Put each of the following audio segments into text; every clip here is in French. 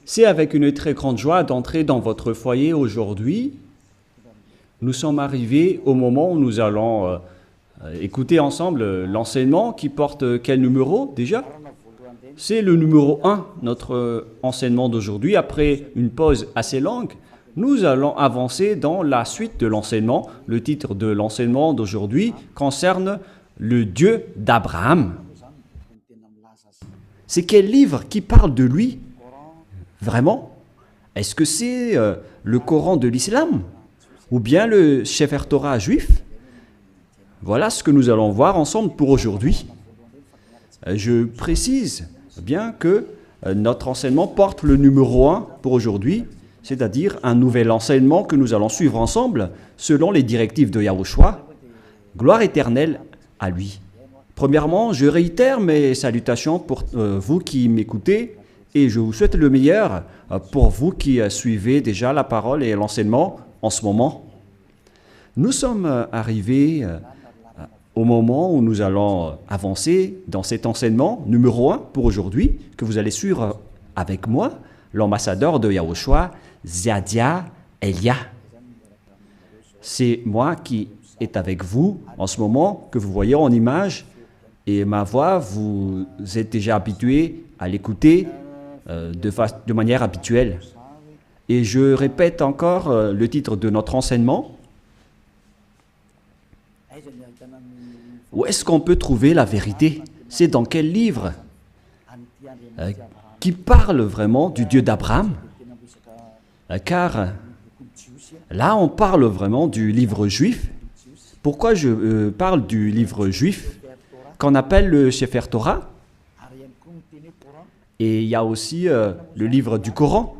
C'est avec une très grande joie d'entrer dans votre foyer aujourd'hui. Nous sommes arrivés au moment où nous allons écouter ensemble l'enseignement qui porte quel numéro déjà? C'est le numéro 1, notre enseignement d'aujourd'hui. Après une pause assez longue, nous allons avancer dans la suite de l'enseignement. Le titre de l'enseignement d'aujourd'hui concerne le Dieu d'Abraham. C'est quel livre qui parle de lui? Vraiment? Est-ce que c'est le Coran de l'islam? Ou bien le Sefer Torah juif? Voilà ce que nous allons voir ensemble pour aujourd'hui. Je précise bien que notre enseignement porte le numéro 1 pour aujourd'hui, c'est-à-dire un nouvel enseignement que nous allons suivre ensemble selon les directives de Yahushua. Gloire éternelle à lui. Premièrement, je réitère mes salutations pour vous qui m'écoutez et je vous souhaite le meilleur pour vous qui suivez déjà la parole et l'enseignement en ce moment. Nous sommes arrivés au moment où nous allons avancer dans cet enseignement numéro 1 pour aujourd'hui, que vous allez suivre avec moi, l'ambassadeur de Yahushua, Ziadia Elia. C'est moi qui est avec vous en ce moment, que vous voyez en image, et ma voix, vous êtes déjà habitué à l'écouter de manière habituelle. Et je répète encore le titre de notre enseignement. Où est-ce qu'on peut trouver la vérité? C'est dans quel livre qui parle vraiment du Dieu d'Abraham? Car là, on parle vraiment du livre juif. Pourquoi je parle du livre juif qu'on appelle le Sefer Torah? Et il y a aussi le livre du Coran.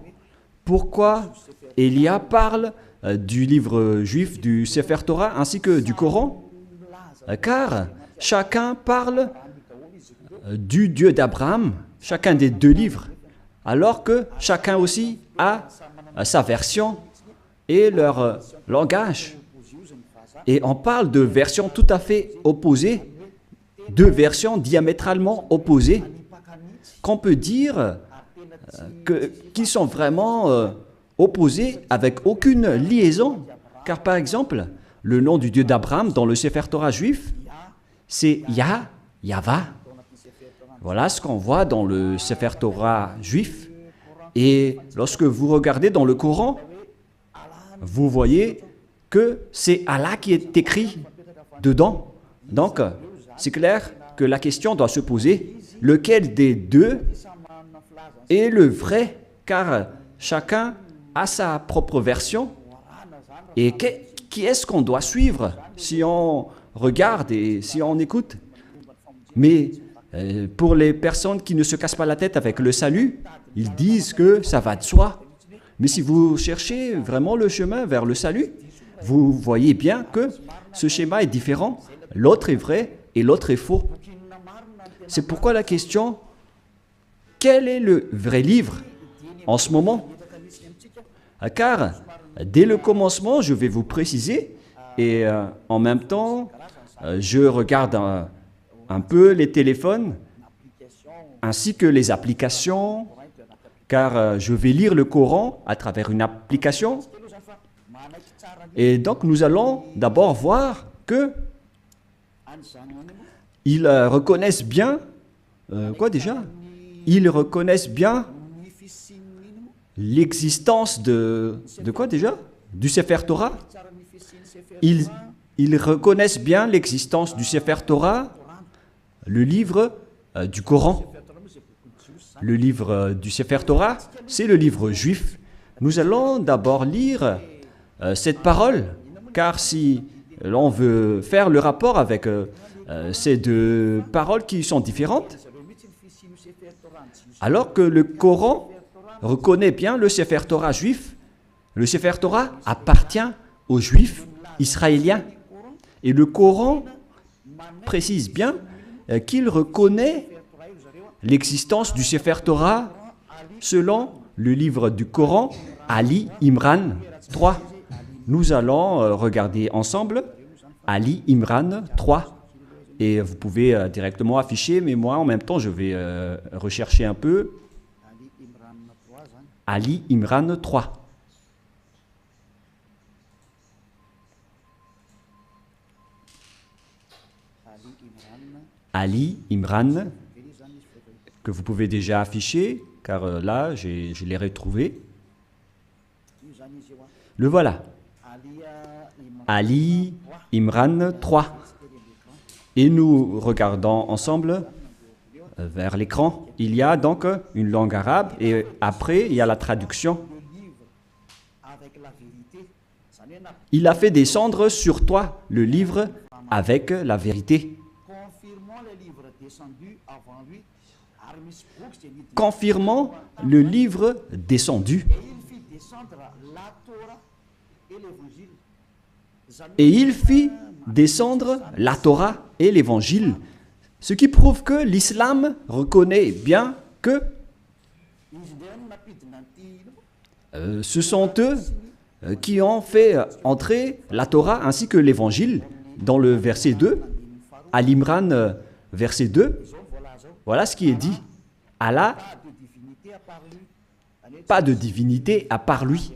Pourquoi Elia parle du livre juif, du Sefer Torah, ainsi que du Coran? Car chacun parle du Dieu d'Abraham, chacun des deux livres, alors que chacun aussi a sa version et leur langage. Et on parle de versions tout à fait opposées, deux versions diamétralement opposées, qu'on peut dire qui sont vraiment opposées avec aucune liaison. Car par exemple, le nom du Dieu d'Abraham dans le Sefer Torah juif, c'est Yahva. Voilà ce qu'on voit dans le Sefer Torah juif. Et lorsque vous regardez dans le Coran, vous voyez que c'est Allah qui est écrit dedans. Donc, c'est clair que la question doit se poser, lequel des deux est le vrai? Car chacun a sa propre version. Et qui est-ce qu'on doit suivre si on regarde et si on écoute? Mais pour les personnes qui ne se cassent pas la tête avec le salut, ils disent que ça va de soi. Mais si vous cherchez vraiment le chemin vers le salut, vous voyez bien que ce schéma est différent. L'autre est vrai et l'autre est faux. C'est pourquoi la question, quel est le vrai livre en ce moment? Car dès le commencement, je vais vous préciser, et en même temps, je regarde un peu les téléphones, ainsi que les applications, car je vais lire le Coran à travers une application. Et donc, nous allons d'abord voir que ils reconnaissent bien, quoi déjà? Ils reconnaissent bien l'existence de quoi déjà? Du Sefer Torah. Ils reconnaissent bien l'existence du Sefer Torah, le livre du Coran. Le livre du Sefer Torah, c'est le livre juif. Nous allons d'abord lire cette parole, car si l'on veut faire le rapport avec ces deux paroles qui sont différentes, alors que le Coran reconnaît bien le Sefer Torah juif, le Sefer Torah appartient aux Juifs israéliens. Et le Coran précise bien qu'il reconnaît l'existence du Sefer Torah selon le livre du Coran, Ali Imran 3. Nous allons regarder ensemble Ali Imran 3. Et vous pouvez directement afficher, mais moi en même temps je vais rechercher un peu. Ali Imran 3. Ali Imran, que vous pouvez déjà afficher, car là, je l'ai retrouvé. Le voilà. Ali Imran 3. Et nous regardons ensemble vers l'écran. Il y a donc une langue arabe et après, il y a la traduction. Il a fait descendre sur toi le livre avec la vérité. Confirmant le livre descendu. Et il fit descendre la Torah et l'Évangile, ce qui prouve que l'islam reconnaît bien que ce sont eux qui ont fait entrer la Torah ainsi que l'Évangile dans le verset 2, à l'Imran verset 2. Voilà ce qui est dit. Allah, pas de divinité à part lui.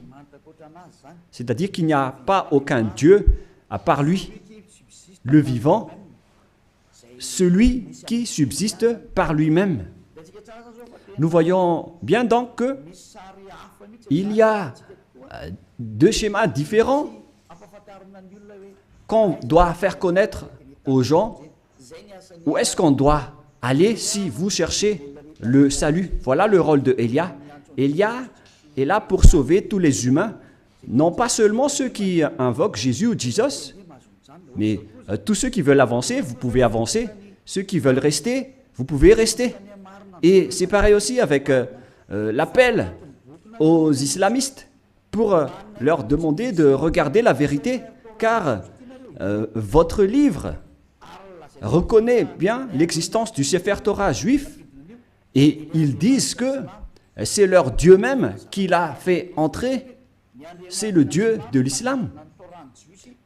C'est-à-dire qu'il n'y a pas aucun Dieu à part lui, le vivant, celui qui subsiste par lui-même. Nous voyons bien donc qu'il y a deux schémas différents qu'on doit faire connaître aux gens. Où est-ce qu'on doit aller si vous cherchez le salut? Voilà le rôle de Elia. Elia est là pour sauver tous les humains, non pas seulement ceux qui invoquent Jésus ou Jesus, mais tous ceux qui veulent avancer, vous pouvez avancer. Ceux qui veulent rester, vous pouvez rester. Et c'est pareil aussi avec l'appel aux islamistes pour leur demander de regarder la vérité, car votre livre reconnaît bien l'existence du Sefer Torah juif et ils disent que c'est leur Dieu même qui l'a fait entrer. C'est le Dieu de l'islam.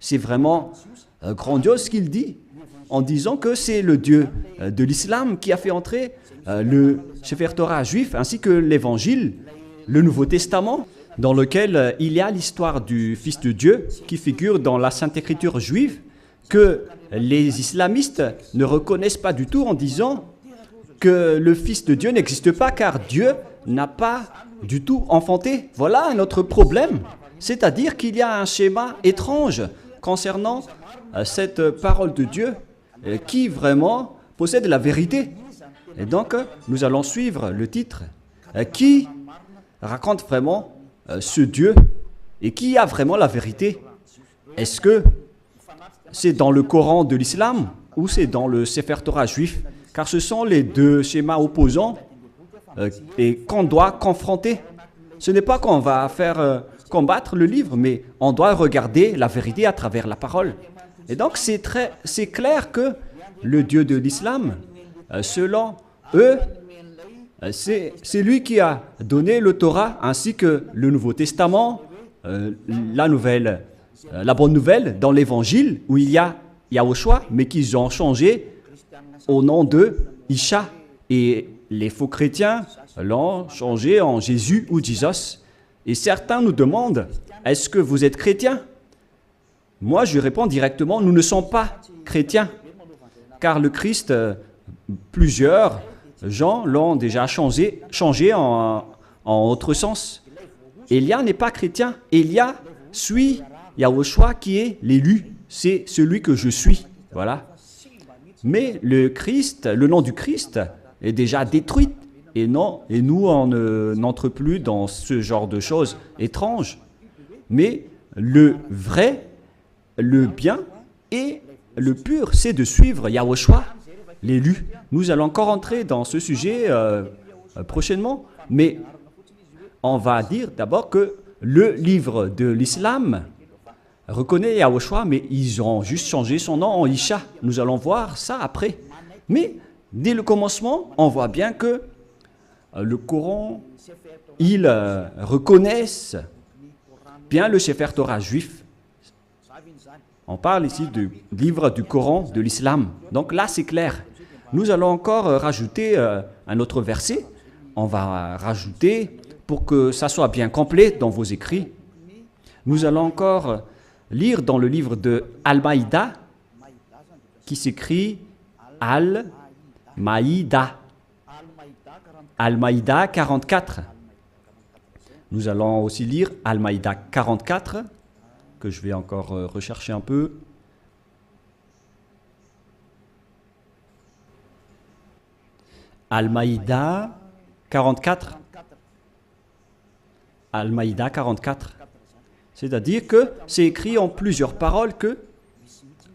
C'est vraiment grandiose ce qu'il dit en disant que c'est le Dieu de l'islam qui a fait entrer le Sefer Torah juif ainsi que l'Évangile, le Nouveau Testament, dans lequel il y a l'histoire du Fils de Dieu qui figure dans la Sainte Écriture juive, que les islamistes ne reconnaissent pas du tout en disant que le Fils de Dieu n'existe pas car Dieu n'a pas du tout enfanté. Voilà notre problème. C'est-à-dire qu'il y a un schéma étrange concernant cette parole de Dieu qui vraiment possède la vérité. Et donc, nous allons suivre le titre qui raconte vraiment ce Dieu et qui a vraiment la vérité. Est-ce que c'est dans le Coran de l'islam ou c'est dans le Sefer Torah juif? Car ce sont les deux schémas opposants et qu'on doit confronter. Ce n'est pas qu'on va faire combattre le livre, mais on doit regarder la vérité à travers la parole. Et donc c'est clair que le Dieu de l'islam, selon eux, c'est lui qui a donné le Torah ainsi que le Nouveau Testament, la bonne nouvelle dans l'Évangile où il y a Yahushua, mais qu'ils ont changé au nom de Isha. Et les faux chrétiens l'ont changé en Jésus ou Jesus. Et certains nous demandent, est-ce que vous êtes chrétien? Moi, je réponds directement, nous ne sommes pas chrétiens. Car le Christ, plusieurs gens l'ont déjà changé en autre sens. Élia n'est pas chrétien. Élia suit Yahushua qui est l'élu. C'est celui que je suis. Voilà. Mais le Christ, le nom du Christ est déjà détruit. Et nous, on n'entre plus dans ce genre de choses étranges. Mais le vrai, le bien et le pur, c'est de suivre Yahushua, l'élu. Nous allons encore entrer dans ce sujet prochainement, mais on va dire d'abord que le livre de l'islam reconnaît Yahushua, mais ils ont juste changé son nom en Isha. Nous allons voir ça après. Mais dès le commencement, on voit bien que le Coran, ils reconnaissent bien le Sefer Torah juif. On parle ici du livre du Coran de l'islam. Donc là, c'est clair. Nous allons encore rajouter un autre verset. On va rajouter pour que ça soit bien complet dans vos écrits, nous allons encore lire dans le livre de Al-Maïda, qui s'écrit Al-Maïda. Al-Maïda 44. Nous allons aussi lire Al-Maïda 44, que je vais encore rechercher un peu. Al-Maïda 44. Al-Maïda 44. C'est-à-dire que c'est écrit en plusieurs paroles que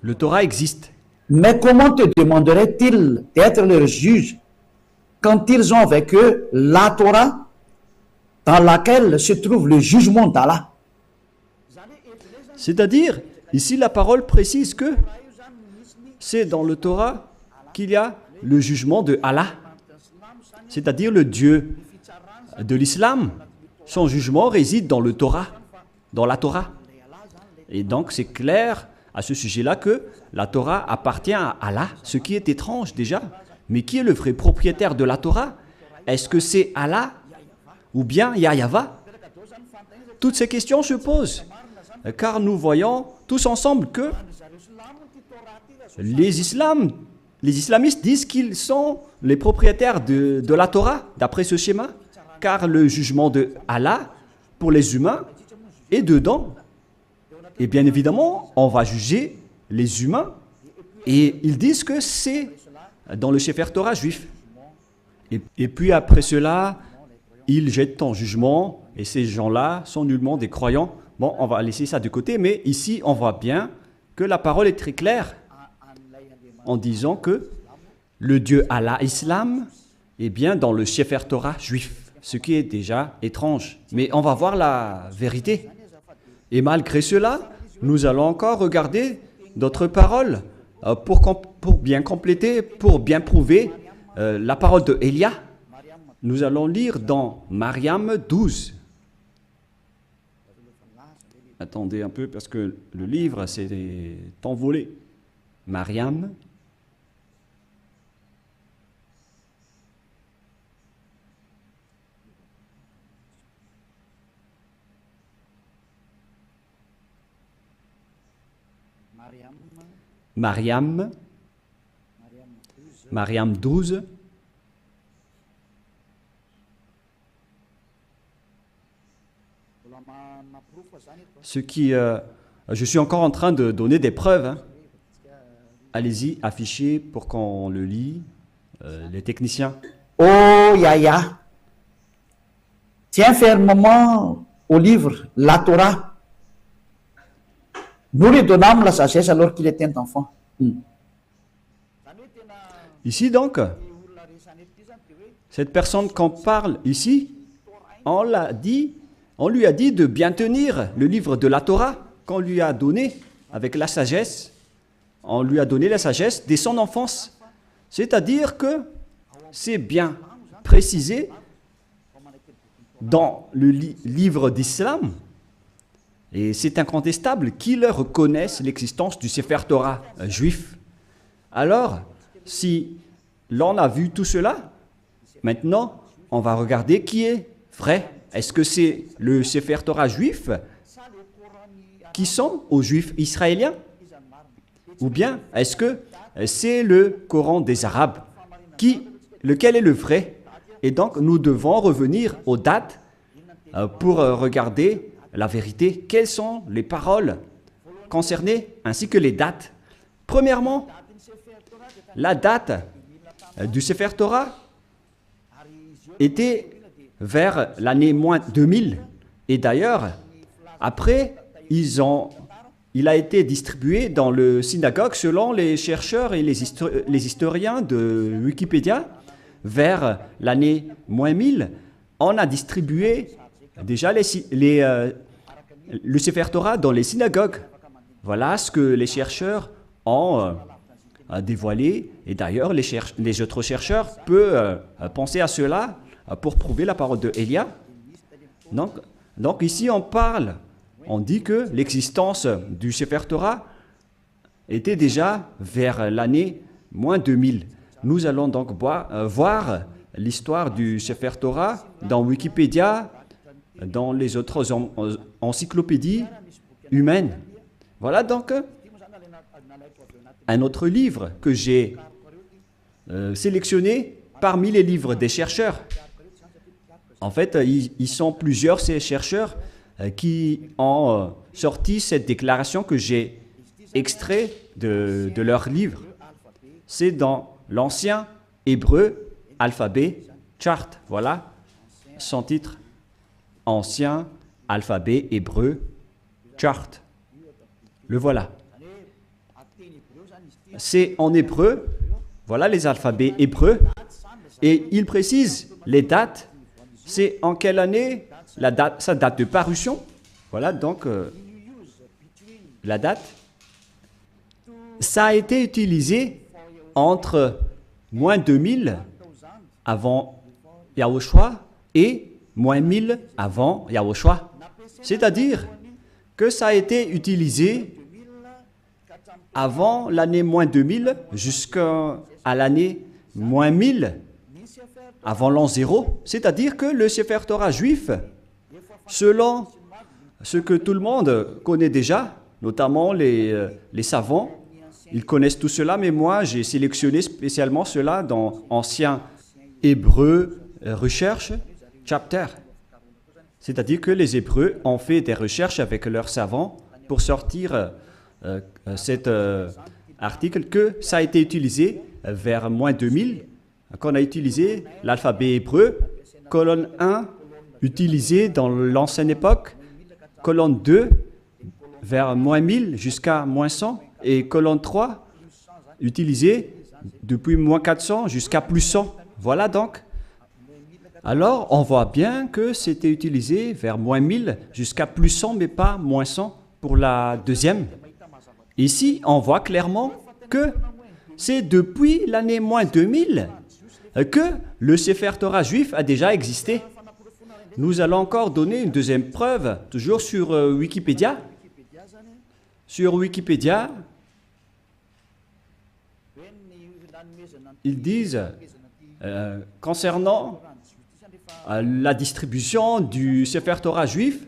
le Torah existe. Mais comment te demanderaient-ils d'être leur juge quand ils ont avec eux la Torah dans laquelle se trouve le jugement d'Allah? C'est-à-dire, ici la parole précise que c'est dans le Torah qu'il y a le jugement de Allah, c'est-à-dire le Dieu de l'islam. Son jugement réside dans le Torah, dans la Torah. Et donc c'est clair à ce sujet-là que la Torah appartient à Allah, ce qui est étrange déjà. Mais qui est le vrai propriétaire de la Torah? Est-ce que c'est Allah ou bien Yahva? Toutes ces questions se posent, car nous voyons tous ensemble que les islamistes disent qu'ils sont les propriétaires de la Torah, d'après ce schéma, car le jugement de Allah pour les humains est dedans. Et bien évidemment, on va juger les humains, et ils disent que c'est dans le Sefer Torah juif. Et puis après cela, ils jettent en jugement, et ces gens-là sont nullement des croyants. Bon, on va laisser ça de côté, mais ici, on voit bien que la parole est très claire en disant que le Dieu Allah Islam est bien dans le Sefer Torah juif, ce qui est déjà étrange. Mais on va voir la vérité. Et malgré cela, nous allons encore regarder d'autres paroles pour bien compléter, pour bien prouver la parole de Élia. Nous allons lire dans Mariam 12. Attendez un peu parce que le livre s'est envolé. Mariam. Mariam 12. Ce qui, je suis encore en train de donner des preuves. Hein. Allez-y, affichez pour qu'on le lit, les techniciens. Oh Yahya, tiens fermement au livre, la Torah. Nous lui donnâmes la sagesse alors qu'il était un enfant. Ici donc, cette personne qu'on parle ici, on lui a dit de bien tenir le livre de la Torah qu'on lui a donné avec la sagesse. On lui a donné la sagesse dès son enfance. C'est-à-dire que c'est bien précisé dans le livre d'Islam, et c'est incontestable qu'ils reconnaissent l'existence du Sefer Torah juif. Alors, si l'on a vu tout cela, maintenant, on va regarder qui est vrai. Est-ce que c'est le Sefer Torah juif qui sont aux Juifs israéliens? Ou bien est-ce que c'est le Coran des Arabes? Lequel est le vrai? Et donc, nous devons revenir aux dates pour regarder la vérité. Quelles sont les paroles concernées ainsi que les dates? Premièrement, la date du Sefer Torah était vers l'année moins 2000. Et d'ailleurs, après, il a été distribué dans le synagogue selon les chercheurs et les historiens de Wikipédia. Vers l'année moins 1000, on a distribué déjà le Sefer Torah dans les synagogues. Voilà ce que les chercheurs ont dévoilé. Et d'ailleurs, les autres chercheurs peuvent penser à cela pour prouver la parole de Élia. Donc ici, on dit que l'existence du Sefer Torah était déjà vers l'année moins 2000. Nous allons donc voir l'histoire du Sefer Torah dans Wikipédia dans les autres encyclopédies humaines. Voilà donc un autre livre que j'ai sélectionné parmi les livres des chercheurs. En fait, ils sont plusieurs, ces chercheurs, qui ont sorti cette déclaration que j'ai extrait de leur livre. C'est dans l'ancien hébreu alphabet chart. Voilà son titre. Ancien alphabet hébreu chart. Le voilà. C'est en hébreu. Voilà les alphabets hébreux. Et il précise les dates. C'est en quelle année la date, sa date de parution. Voilà donc la date. Ça a été utilisé entre moins 2000 avant Yahushua et moins 1000 avant Yahushua. C'est-à-dire que ça a été utilisé avant l'année moins 2000 jusqu'à l'année moins 1000 avant l'an 0. C'est-à-dire que le Sefer Torah juif, selon ce que tout le monde connaît déjà, notamment les savants, ils connaissent tout cela, mais moi j'ai sélectionné spécialement cela dans Ancien Hébreu Recherche Chapter. C'est-à-dire que les Hébreux ont fait des recherches avec leurs savants pour sortir cet article que ça a été utilisé vers moins 2000, qu'on a utilisé l'alphabet hébreu, colonne 1 utilisé dans l'ancienne époque, colonne 2 vers moins 1000 jusqu'à moins 100, et colonne 3 utilisée depuis moins 400 jusqu'à plus 100. Voilà donc. Alors, on voit bien que c'était utilisé vers moins 1000 jusqu'à plus 100, mais pas moins 100 pour la deuxième. Ici, on voit clairement que c'est depuis l'année moins 2000 que le Sefer Torah juif a déjà existé. Nous allons encore donner une deuxième preuve, toujours sur Wikipédia. Sur Wikipédia, ils disent, concernant la distribution du Sefer Torah juif,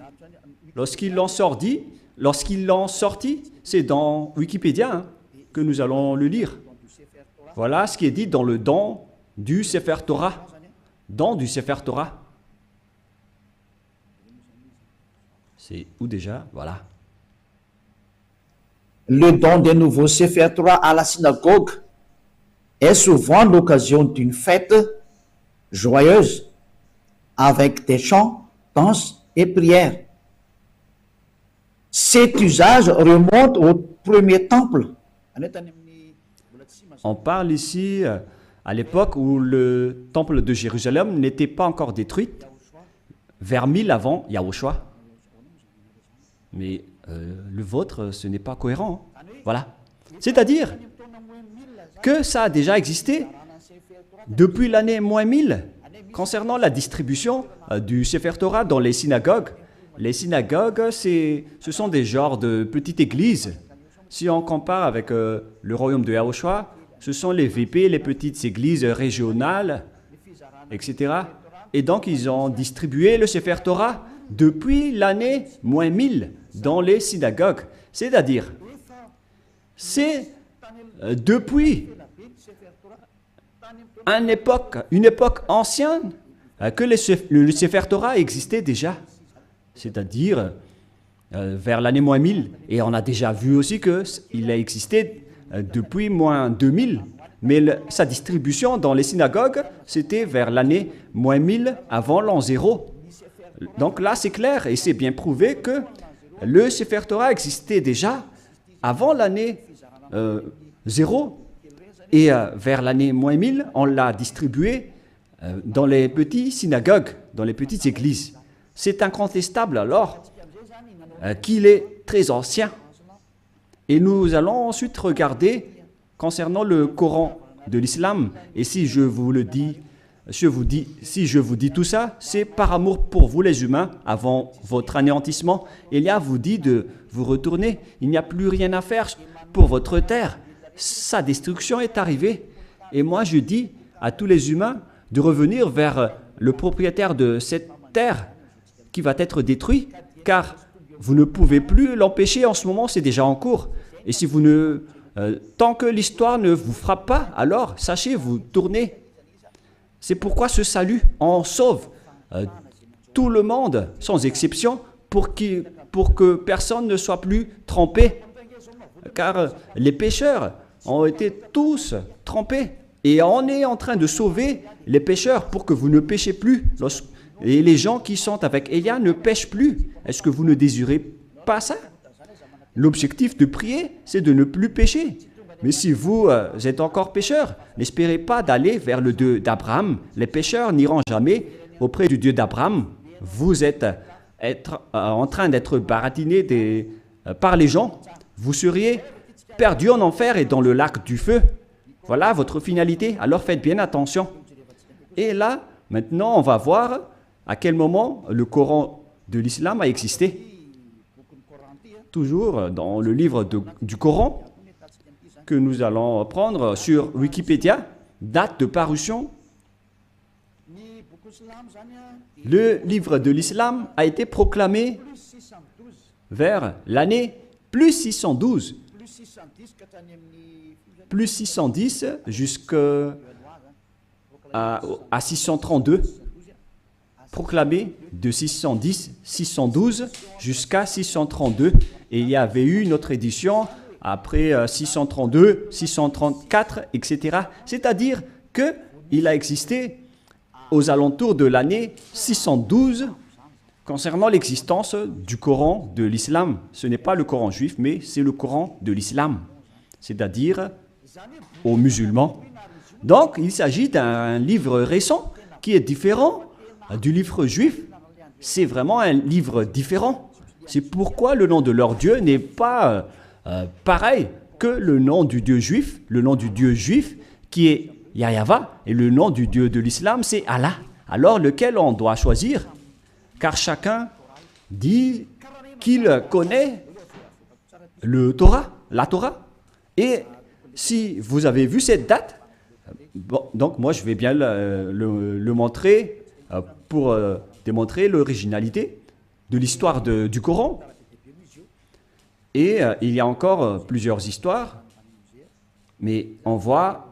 lorsqu'ils l'ont sorti, c'est dans Wikipédia que nous allons le lire. Voilà ce qui est dit dans le don du Sefer Torah. Don du Sefer Torah. C'est où déjà? Voilà. Le don des nouveaux Sefer Torah à la synagogue est souvent l'occasion d'une fête joyeuse avec des chants, danses et prières. Cet usage remonte au premier temple. On parle ici à l'époque où le temple de Jérusalem n'était pas encore détruit, vers 1000 avant Yahushua. Mais le vôtre, ce n'est pas cohérent. Hein. Voilà. C'est-à-dire que ça a déjà existé depuis l'année moins 1000 concernant la distribution du Sefer Torah dans les synagogues. Les synagogues, ce sont des genres de petites églises. Si on compare avec le royaume de Yahushua, ce sont les VP, les petites églises régionales, etc. Et donc, ils ont distribué le Sefer Torah depuis l'année moins 1000 dans les synagogues. C'est-à-dire, c'est depuis une époque ancienne que le Sefer Torah existait déjà. C'est-à-dire vers l'année moins 1000. Et on a déjà vu aussi qu'il a existé depuis moins 2000. Mais sa distribution dans les synagogues, c'était vers l'année moins 1000 avant l'an 0. Donc là, c'est clair et c'est bien prouvé que le Sefer Torah existait déjà avant l'année 0. Et vers l'année moins 1000, on l'a distribué dans les petites synagogues, dans les petites églises. C'est incontestable alors qu'il est très ancien. Et nous allons ensuite regarder concernant le Coran de l'islam. Et si je vous dis tout ça, c'est par amour pour vous les humains, avant votre anéantissement. Élia vous dit de vous retourner. Il n'y a plus rien à faire pour votre terre. Sa destruction est arrivée. Et moi je dis à tous les humains de revenir vers le propriétaire de cette terre qui va être détruit, car vous ne pouvez plus l'empêcher en ce moment, c'est déjà en cours. Et si vous ne... tant que l'histoire ne vous frappe pas, alors sachez, vous tournez. C'est pourquoi ce salut en sauve tout le monde, sans exception, pour que personne ne soit plus trempé. Car les pécheurs ont été tous trempés. Et on est en train de sauver les pécheurs pour que vous ne péchez plus. Et les gens qui sont avec Élia ne pêchent plus. Est-ce que vous ne désirez pas ça? L'objectif de prier, c'est de ne plus pécher. Mais si vous êtes encore pécheur, n'espérez pas d'aller vers le Dieu d'Abraham. Les pécheurs n'iront jamais auprès du Dieu d'Abraham. Vous êtes en train d'être baratiné par les gens. Vous seriez perdu en enfer et dans le lac du feu. Voilà votre finalité. Alors faites bien attention. Et là, maintenant, on va voir à quel moment le Coran de l'islam a existé. Toujours dans le livre du Coran que nous allons prendre sur Wikipédia, date de parution. Le livre de l'islam a été proclamé vers l'année plus 612. Plus 610 jusqu'à 632. Proclamé de 612 jusqu'à 632. Et il y avait eu une autre édition après 632, 634, etc. C'est-à-dire qu'il a existé aux alentours de l'année 612 concernant l'existence du Coran de l'islam. Ce n'est pas le Coran juif, mais c'est le Coran de l'islam, c'est-à-dire aux musulmans. Donc, il s'agit d'un livre récent qui est différent du livre juif. C'est vraiment un livre différent. C'est pourquoi le nom de leur Dieu n'est pas pareil que le nom du Dieu juif. Le nom du Dieu juif qui est Yahva et le nom du Dieu de l'islam c'est Allah. Alors lequel on doit choisir? Car chacun dit qu'il connaît la Torah. Et si vous avez vu cette date, bon, donc moi je vais bien le montrer pour démontrer l'originalité de l'histoire du Coran. Et il y a encore plusieurs histoires, mais on va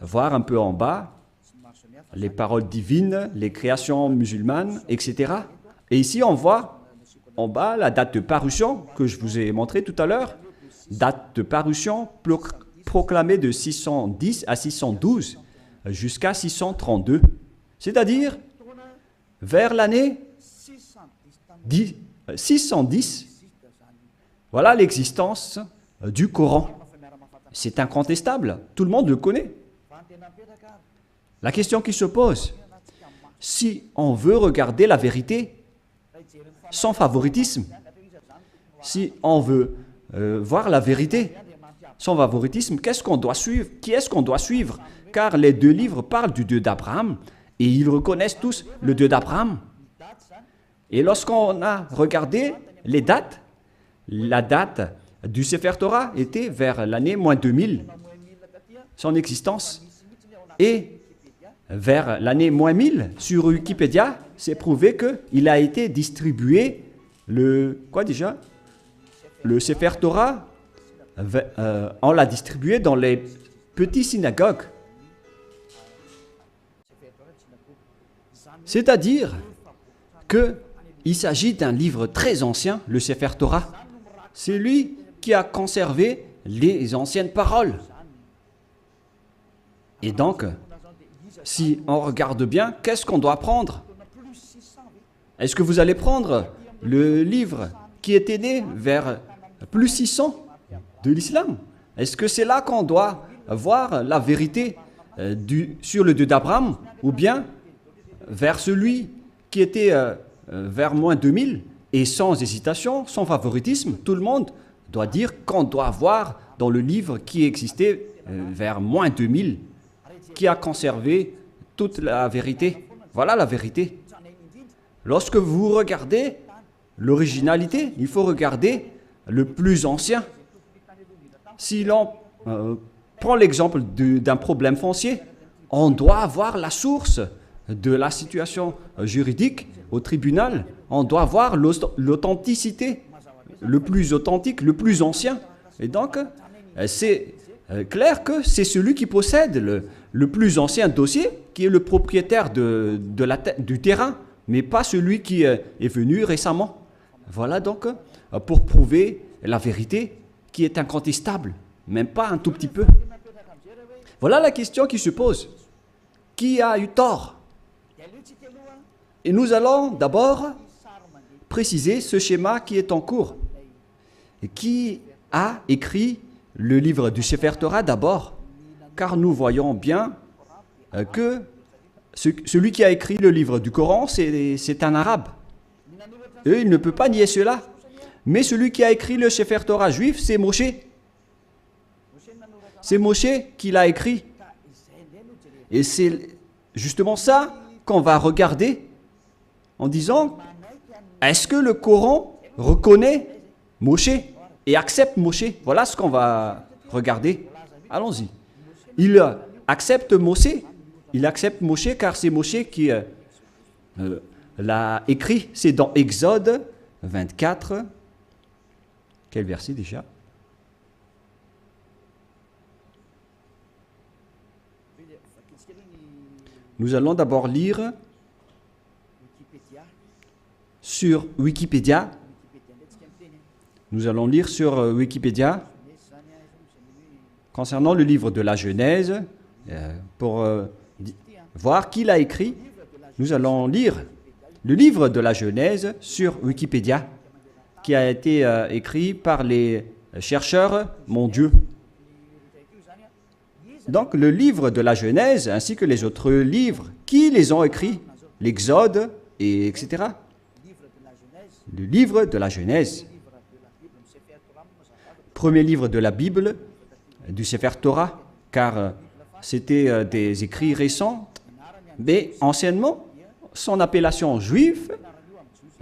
voir un peu en bas les paroles divines, les créations musulmanes, etc. Et ici, on voit en bas la date de parution que je vous ai montré tout à l'heure. Date de parution proclamée de 610 à 612 jusqu'à 632. C'est-à-dire vers l'année 610. Voilà l'existence du Coran. C'est incontestable. Tout le monde le connaît. La question qui se pose, si on veut regarder la vérité sans favoritisme, si on veut voir la vérité sans favoritisme, qu'est-ce qu'on doit suivre? Qui est-ce qu'on doit suivre? Car les deux livres parlent du Dieu d'Abraham et ils reconnaissent tous le Dieu d'Abraham. Et lorsqu'on a regardé les dates, la date du Sefer Torah était vers l'année moins 2000, son existence. Et vers l'année moins 1000, sur Wikipédia, c'est prouvé qu'il a été distribué le Sefer Torah, on l'a distribué dans les petites synagogues. C'est-à-dire qu'il s'agit d'un livre très ancien, le Sefer Torah. C'est lui qui a conservé les anciennes paroles. Et donc, si on regarde bien, qu'est-ce qu'on doit prendre? Est-ce que vous allez prendre le livre qui était né vers plus 600 de l'islam? Est-ce que c'est là qu'on doit voir la vérité sur le Dieu d'Abraham? Ou bien vers celui qui était vers moins 2000? Et sans hésitation, sans favoritisme, tout le monde doit dire qu'on doit voir dans le livre qui existait vers moins 2000, qui a conservé toute la vérité. Voilà la vérité. Lorsque vous regardez l'originalité, il faut regarder le plus ancien. Si l'on prend l'exemple d'un problème foncier, on doit avoir la source de la situation juridique au tribunal, on doit voir l'authenticité, le plus authentique, le plus ancien. Et donc, c'est clair que c'est celui qui possède le plus ancien dossier qui est le propriétaire du terrain, mais pas celui qui est venu récemment. Voilà donc pour prouver la vérité qui est incontestable, même pas un tout petit peu. Voilà la question qui se pose. Qui a eu tort? Et nous allons d'abord préciser ce schéma qui est en cours. Et qui a écrit le livre du Sefer Torah d'abord? Car nous voyons bien que celui qui a écrit le livre du Coran, c'est un arabe. Et il ne peut pas nier cela. Mais celui qui a écrit le Sefer Torah juif, c'est Moshe. C'est Moshe qui l'a écrit. Et c'est justement ça qu'on va regarder en disant, est-ce que le Coran reconnaît Moshe et accepte Moshe? Voilà ce qu'on va regarder. Allons-y. Il accepte Moshe. Il accepte Moshe car c'est Moshe qui l'a écrit. C'est dans Exode 24. Quel verset déjà? Nous allons d'abord lire sur Wikipédia. Nous allons lire sur Wikipédia concernant le livre de la Genèse pour voir qui l'a écrit. Nous allons lire le livre de la Genèse sur Wikipédia qui a été écrit par les chercheurs mondiaux. Donc, le livre de la Genèse, ainsi que les autres livres, qui les ont écrits? L'Exode, et etc. Le livre de la Genèse. Premier livre de la Bible, du Sefer Torah, car c'était des écrits récents, mais anciennement, son appellation juive,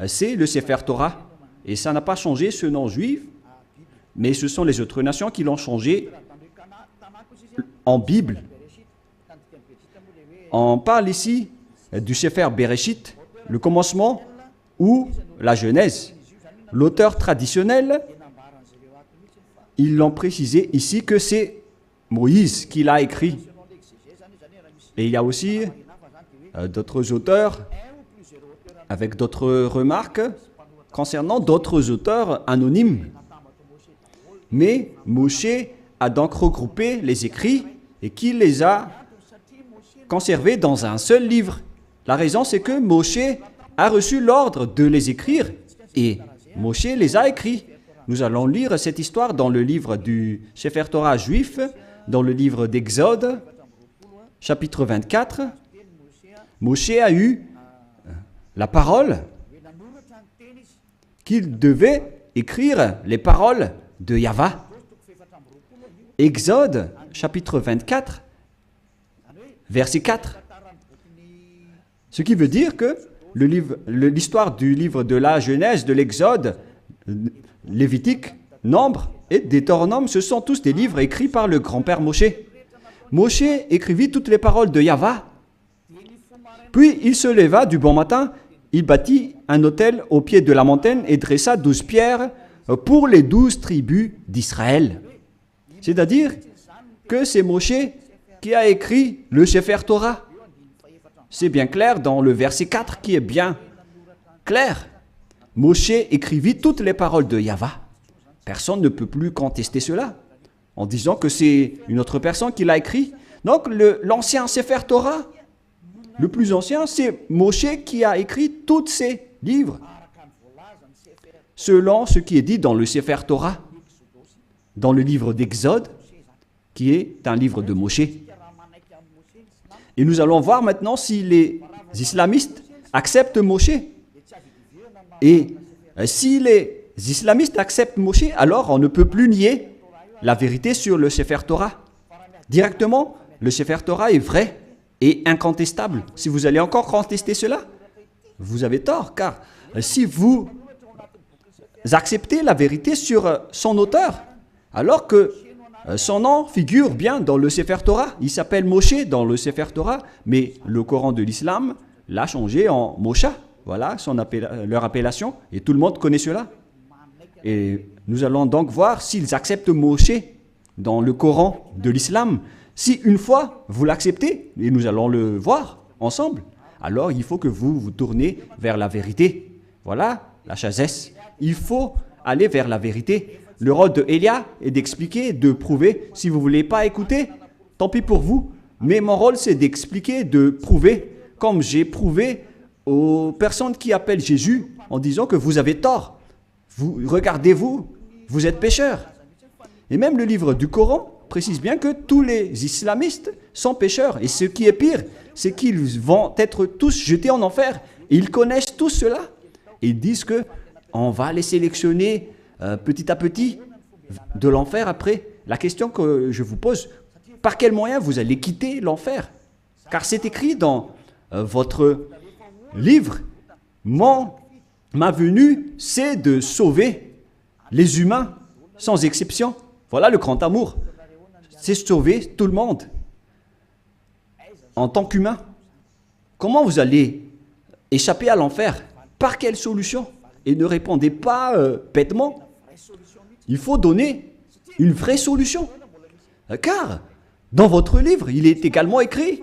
c'est le Sefer Torah. Et ça n'a pas changé ce nom juif, mais ce sont les autres nations qui l'ont changé en Bible. On parle ici du Sefer Bereshit, le commencement ou la Genèse. L'auteur traditionnel, ils l'ont précisé ici que c'est Moïse qui l'a écrit. Et il y a aussi d'autres auteurs avec d'autres remarques concernant d'autres auteurs anonymes. Mais Moshe a donc regroupé les écrits et qui les a conservés dans un seul livre. La raison, c'est que Moshe a reçu l'ordre de les écrire et Moshe les a écrits. Nous allons lire cette histoire dans le livre du Sefer Torah juif, dans le livre d'Exode, chapitre 24. Moshe a eu la parole qu'il devait écrire les paroles de Yahvé. Exode, chapitre 24, verset 4. Ce qui veut dire que l'histoire du livre de la Genèse, de l'Exode, Lévitique, Nombre et Deutéronome, ce sont tous des livres écrits par le grand-père Moshe. Moshe écrivit toutes les paroles de Yahvé. Puis il se leva du bon matin, il bâtit un autel au pied de la montagne et dressa 12 pierres pour les 12 tribus d'Israël. C'est-à-dire que c'est Moshe qui a écrit le Sefer Torah. C'est bien clair dans le verset 4 qui est bien clair. Moshe écrivit toutes les paroles de Yahvé. Personne ne peut plus contester cela en disant que c'est une autre personne qui l'a écrit. Donc l'ancien Sefer Torah, le plus ancien, c'est Moshe qui a écrit tous ces livres selon ce qui est dit dans le Sefer Torah, dans le livre d'Exode, qui est un livre de Moshe. Et nous allons voir maintenant si les islamistes acceptent Moshe. Et si les islamistes acceptent Moshe, alors on ne peut plus nier la vérité sur le Sefer Torah. Directement, le Sefer Torah est vrai et incontestable. Si vous allez encore contester cela, vous avez tort, car si vous acceptez la vérité sur son auteur, alors que Son nom figure bien dans le Sefer Torah. Il s'appelle Moshe dans le Sefer Torah, mais le Coran de l'islam l'a changé en Mosha. Voilà leur appellation, et tout le monde connaît cela. Et nous allons donc voir s'ils acceptent Moshe dans le Coran de l'islam. Si une fois vous l'acceptez, et nous allons le voir ensemble, alors il faut que vous vous tournez vers la vérité. Voilà la sagesse. Il faut aller vers la vérité. Le rôle de Elia est d'expliquer, de prouver. Si vous ne voulez pas écouter, tant pis pour vous. Mais mon rôle, c'est d'expliquer, de prouver, comme j'ai prouvé aux personnes qui appellent Jésus en disant que vous avez tort. Regardez-vous, vous êtes pécheurs. Et même le livre du Coran précise bien que tous les islamistes sont pécheurs. Et ce qui est pire, c'est qu'ils vont être tous jetés en enfer. Et ils connaissent tout cela. Et ils disent qu'on va les sélectionner petit à petit de l'enfer après. La question que je vous pose, par quel moyen vous allez quitter l'enfer? Car c'est écrit dans votre livre, ma venue, c'est de sauver les humains sans exception. Voilà le grand amour. C'est sauver tout le monde en tant qu'humain. Comment vous allez échapper à l'enfer? Par quelle solution? Et ne répondez pas bêtement. Il faut donner une vraie solution. Car dans votre livre, il est également écrit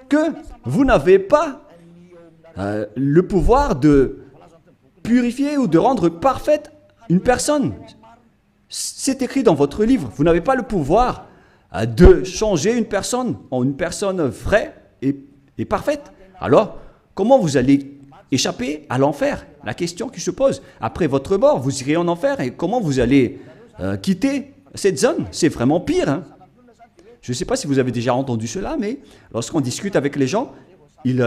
que vous n'avez pas le pouvoir de purifier ou de rendre parfaite une personne. C'est écrit dans votre livre. Vous n'avez pas le pouvoir de changer une personne en une personne vraie et parfaite. Alors, comment vous allez échapper à l'enfer? La question qui se pose. Après votre mort, vous irez en enfer et comment vous allez quitter cette zone? C'est vraiment pire. Hein? Je ne sais pas si vous avez déjà entendu cela, mais lorsqu'on discute avec les gens, ils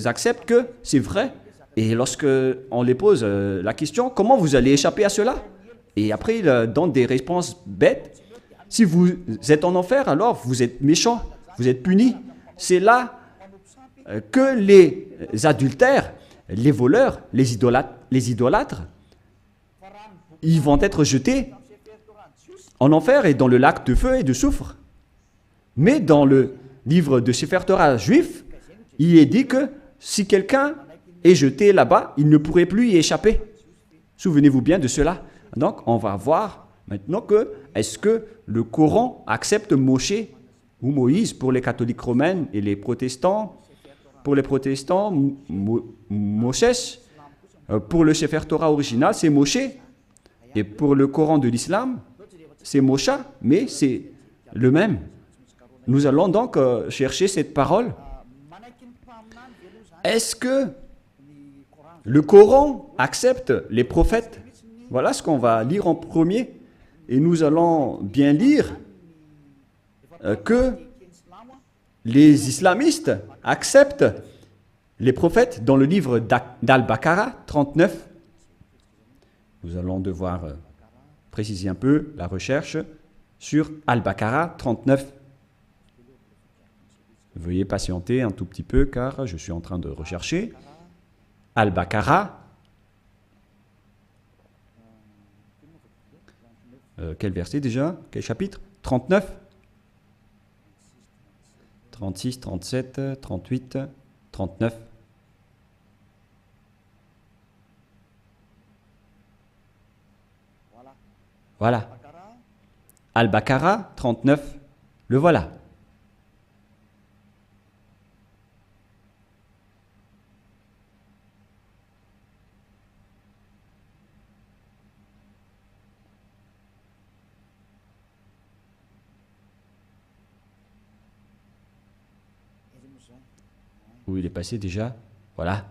acceptent que c'est vrai. Et lorsqu'on les pose la question, comment vous allez échapper à cela? Et après, ils donnent des réponses bêtes. Si vous êtes en enfer, alors vous êtes méchant, vous êtes puni. C'est là que les adultères, les voleurs, les idolâtres, ils vont être jetés en enfer et dans le lac de feu et de soufre. Mais dans le livre de Sefer Torah juif, il est dit que si quelqu'un est jeté là-bas, il ne pourrait plus y échapper. Souvenez-vous bien de cela. Donc, on va voir maintenant que est-ce que le Coran accepte Moshe ou Moïse pour les catholiques romains et les protestants. Pour les protestants, Moshe. Pour le Sefer Torah original, c'est Moshe. Et pour le Coran de l'islam, c'est Mosha, mais c'est le même. Nous allons donc chercher cette parole. Est-ce que le Coran accepte les prophètes? Voilà ce qu'on va lire en premier. Et nous allons bien lire que les islamistes acceptent les prophètes dans le livre d'Al-Baqarah 39. Nous allons devoir préciser un peu la recherche sur Al-Baqarah 39. Veuillez patienter un tout petit peu car je suis en train de rechercher. Al-Baqarah. Quel verset déjà? Quel chapitre? 39, 36, 37, 38, 39. Voilà. Al-Baqarah 39, le voilà. Où il est passé déjà? Voilà.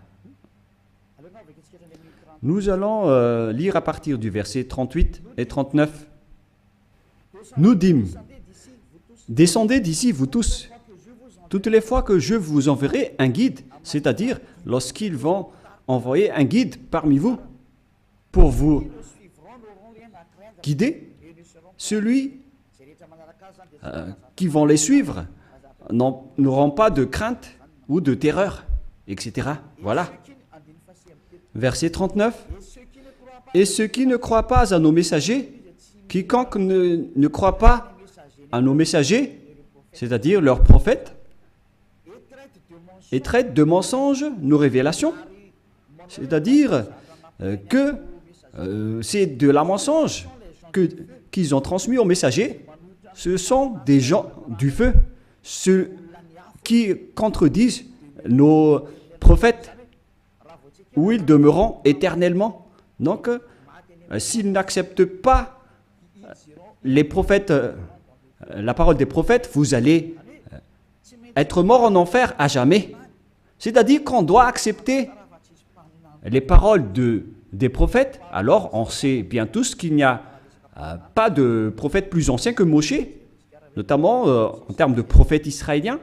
Nous allons lire à partir du verset 38 et 39. Nous dîmes, descendez d'ici, vous tous, toutes les fois que je vous enverrai un guide, c'est-à-dire lorsqu'ils vont envoyer un guide parmi vous pour vous guider, celui qui vont les suivre n'auront pas de crainte ou de terreur, etc. Voilà. Verset 39. Et ceux qui ne croient pas à nos messagers, quiconque ne croit pas à nos messagers, c'est-à-dire leurs prophètes, et traitent de mensonges nos révélations. C'est-à-dire que c'est de la mensonge qu'ils ont transmis aux messagers. Ce sont des gens du feu, ceux qui contredisent nos prophètes, où ils demeureront éternellement. Donc, s'ils n'acceptent pas les prophètes, la parole des prophètes, vous allez être mort en enfer à jamais. C'est-à-dire qu'on doit accepter les paroles des prophètes. Alors, on sait bien tous qu'il n'y a pas de prophète plus ancien que Moshe, notamment en termes de prophète israélien.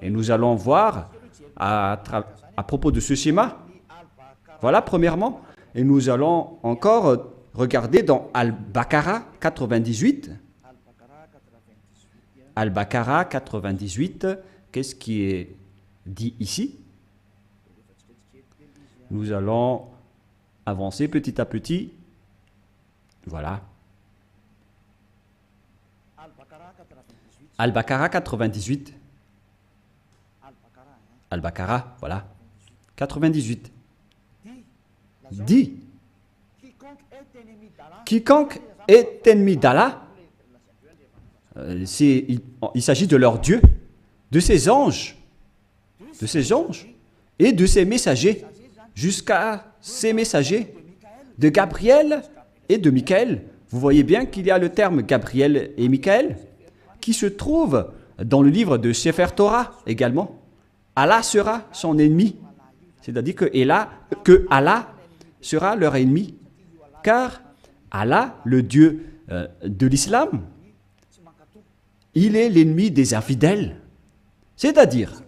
Et nous allons voir à propos de ce schéma. Voilà, premièrement. Et nous allons encore regarder dans Al-Baqarah 98. Al-Baqarah 98, qu'est-ce qui est dit ici? Nous allons avancer petit à petit. Voilà. Al-Baqarah 98. Al-Baqarah, voilà. 98. Dit, quiconque est ennemi d'Allah, il s'agit de leur Dieu, de ses anges et de ses messagers, jusqu'à ses messagers, de Gabriel et de Michaël. Vous voyez bien qu'il y a le terme Gabriel et Michaël qui se trouve dans le livre de Sefer Torah également. Allah sera son ennemi, c'est-à-dire que Allah sera leur ennemi, car Allah, le Dieu de l'islam, il est l'ennemi des infidèles. C'est-à-dire,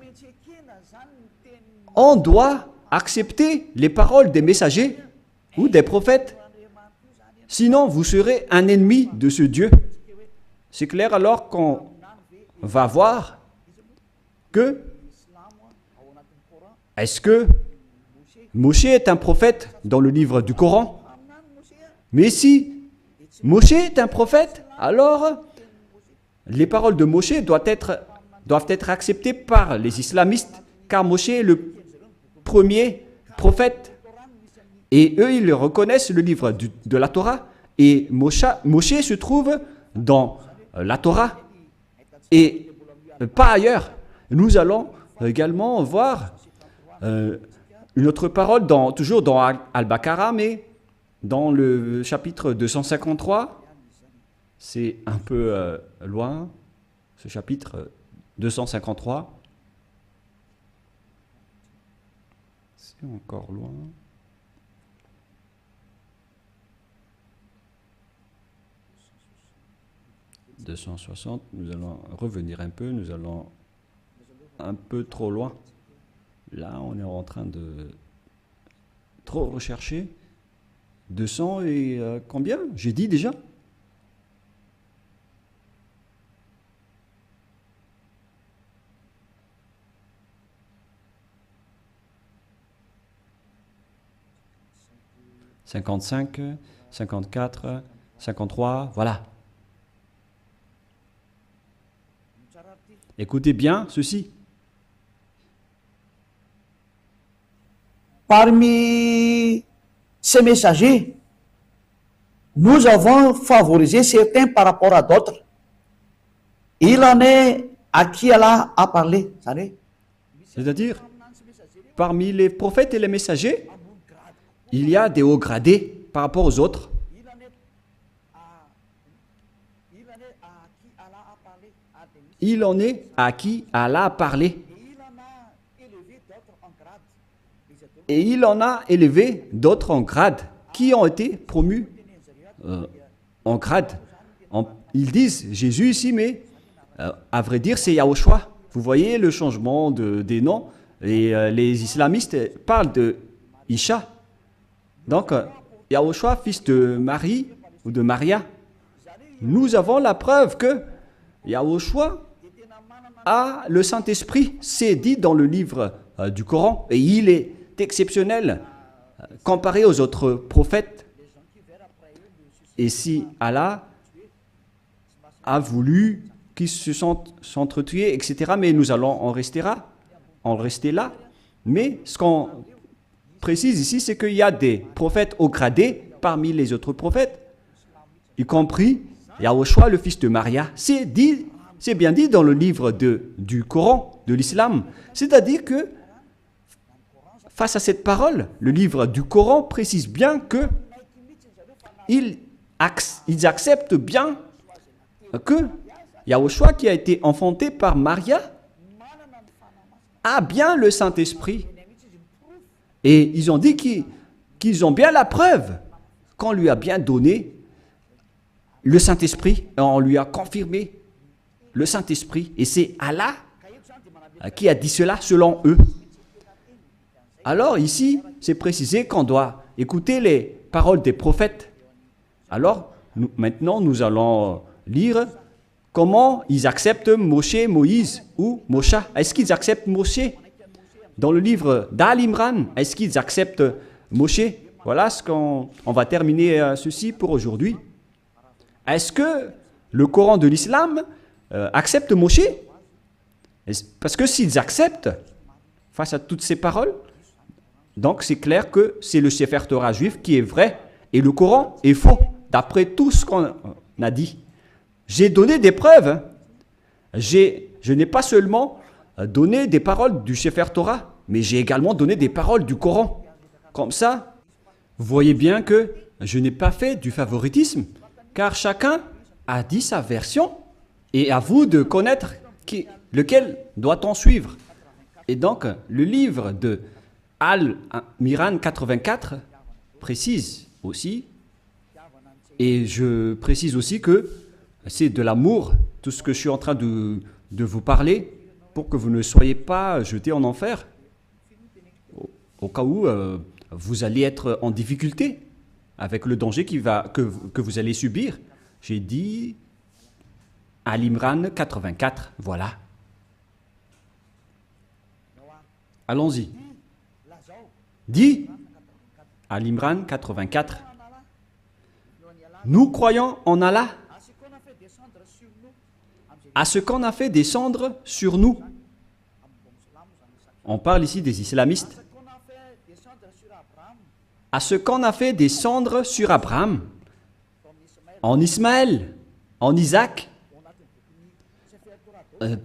on doit accepter les paroles des messagers ou des prophètes, sinon vous serez un ennemi de ce Dieu. C'est clair alors qu'on va voir que est-ce que Moshe est un prophète dans le livre du Coran? Mais si Moshe est un prophète, alors les paroles de Moshe doivent être acceptées par les islamistes, car Moshe est le premier prophète. Et eux, ils reconnaissent le livre de la Torah. Et Moshe se trouve dans la Torah et pas ailleurs. Nous allons également voir une autre parole, toujours dans Al-Baqarah, mais dans le chapitre 253. C'est un peu loin, ce chapitre 253. C'est encore loin. « 260, nous allons revenir un peu, nous allons un peu trop loin. Là, on est en train de trop rechercher. 200 et combien? J'ai dit déjà? « 55, 54, 53, voilà. Écoutez bien ceci. Parmi ces messagers, nous avons favorisé certains par rapport à d'autres. Il en est à qui Allah a parlé, vous savez. C'est-à-dire, parmi les prophètes et les messagers, il y a des hauts gradés par rapport aux autres. Il en est à qui Allah a parlé. Et il en a élevé d'autres en grade, qui ont été promus en grade. Ils disent Jésus ici, mais à vrai dire, c'est Yahushua. Vous voyez le changement des noms. Et les islamistes parlent de Isha. Donc, Yahushua, fils de Marie ou de Maria. Nous avons la preuve que Yahushua a le Saint-Esprit. C'est dit dans le livre du Coran. Et il est exceptionnel comparé aux autres prophètes. Et si Allah a voulu qui se sont s'entretués, etc. Mais nous allons en rester là. Mais ce qu'on précise ici, c'est qu'il y a des prophètes haut gradés parmi les autres prophètes, y compris Yahushua, le fils de Maria. C'est bien dit dans le livre du Coran, de l'islam. C'est-à-dire que, face à cette parole, le livre du Coran précise bien que ils acceptent bien que Yahushua, qui a été enfanté par Maria, a bien le Saint-Esprit. Et ils ont dit qu'ils ont bien la preuve qu'on lui a bien donné le Saint-Esprit. On lui a confirmé le Saint-Esprit. Et c'est Allah qui a dit cela selon eux. Alors ici, c'est précisé qu'on doit écouter les paroles des prophètes. Alors, maintenant, nous allons lire comment ils acceptent Moshe, Moïse ou Mosha. Est-ce qu'ils acceptent Moshe? Dans le livre d'Al-Imran, est-ce qu'ils acceptent Moshe? Voilà ce qu'on va terminer ceci pour aujourd'hui. Est-ce que le Coran de l'islam accepte Moshe? Parce que s'ils acceptent, face à toutes ces paroles, donc c'est clair que c'est le Sefer Torah juif qui est vrai et le Coran est faux, d'après tout ce qu'on a dit. J'ai donné des preuves. Je n'ai pas seulement donné des paroles du Sefer Torah, mais j'ai également donné des paroles du Coran. Comme ça, vous voyez bien que je n'ai pas fait du favoritisme, car chacun a dit sa version, et à vous de connaître lequel doit-on suivre. Et donc, le livre de Al-Miran 84 précise aussi, et je précise aussi que c'est de l'amour, tout ce que je suis en train de vous parler, pour que vous ne soyez pas jetés en enfer, au cas où vous allez être en difficulté avec le danger que vous allez subir. J'ai dit Al-Imran 84, voilà. Allons-y. Dit Al-Imran 84. Nous croyons en Allah, à ce qu'on a fait descendre sur nous. On parle ici des islamistes. À ce qu'on a fait descendre sur Abraham, en Ismaël, en Isaac.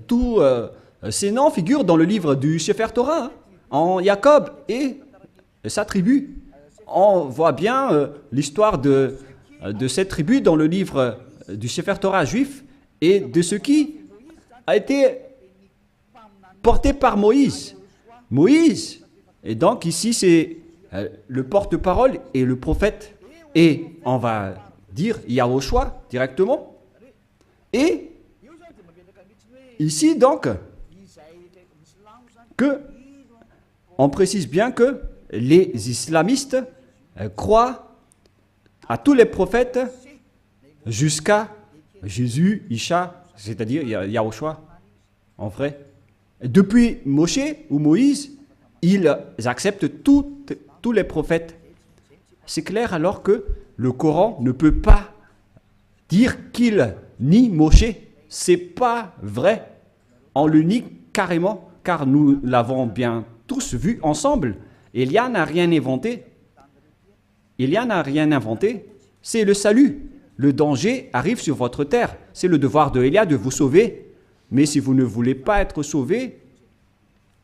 Tous ces noms figurent dans le livre du Sefer Torah, hein, en Jacob et sa tribu. On voit bien l'histoire de cette tribu dans le livre du Sefer Torah juif et de ce qui a été porté par Moïse. Moïse, et donc ici c'est le porte-parole et le prophète, et on va dire Yahushua directement. Et ici donc, on précise bien que les islamistes croient à tous les prophètes jusqu'à Jésus, Isha, c'est-à-dire Yahushua, en vrai. Depuis Moshe ou Moïse, ils acceptent tous les prophètes. C'est clair alors que le Coran ne peut pas dire qu'il nie Moshe. C'est pas vrai. On le nie carrément, car nous l'avons bien tous vu ensemble. Élia n'a rien inventé. Élia n'a rien inventé. C'est le salut. Le danger arrive sur votre terre. C'est le devoir de Élia de vous sauver. Mais si vous ne voulez pas être sauvé,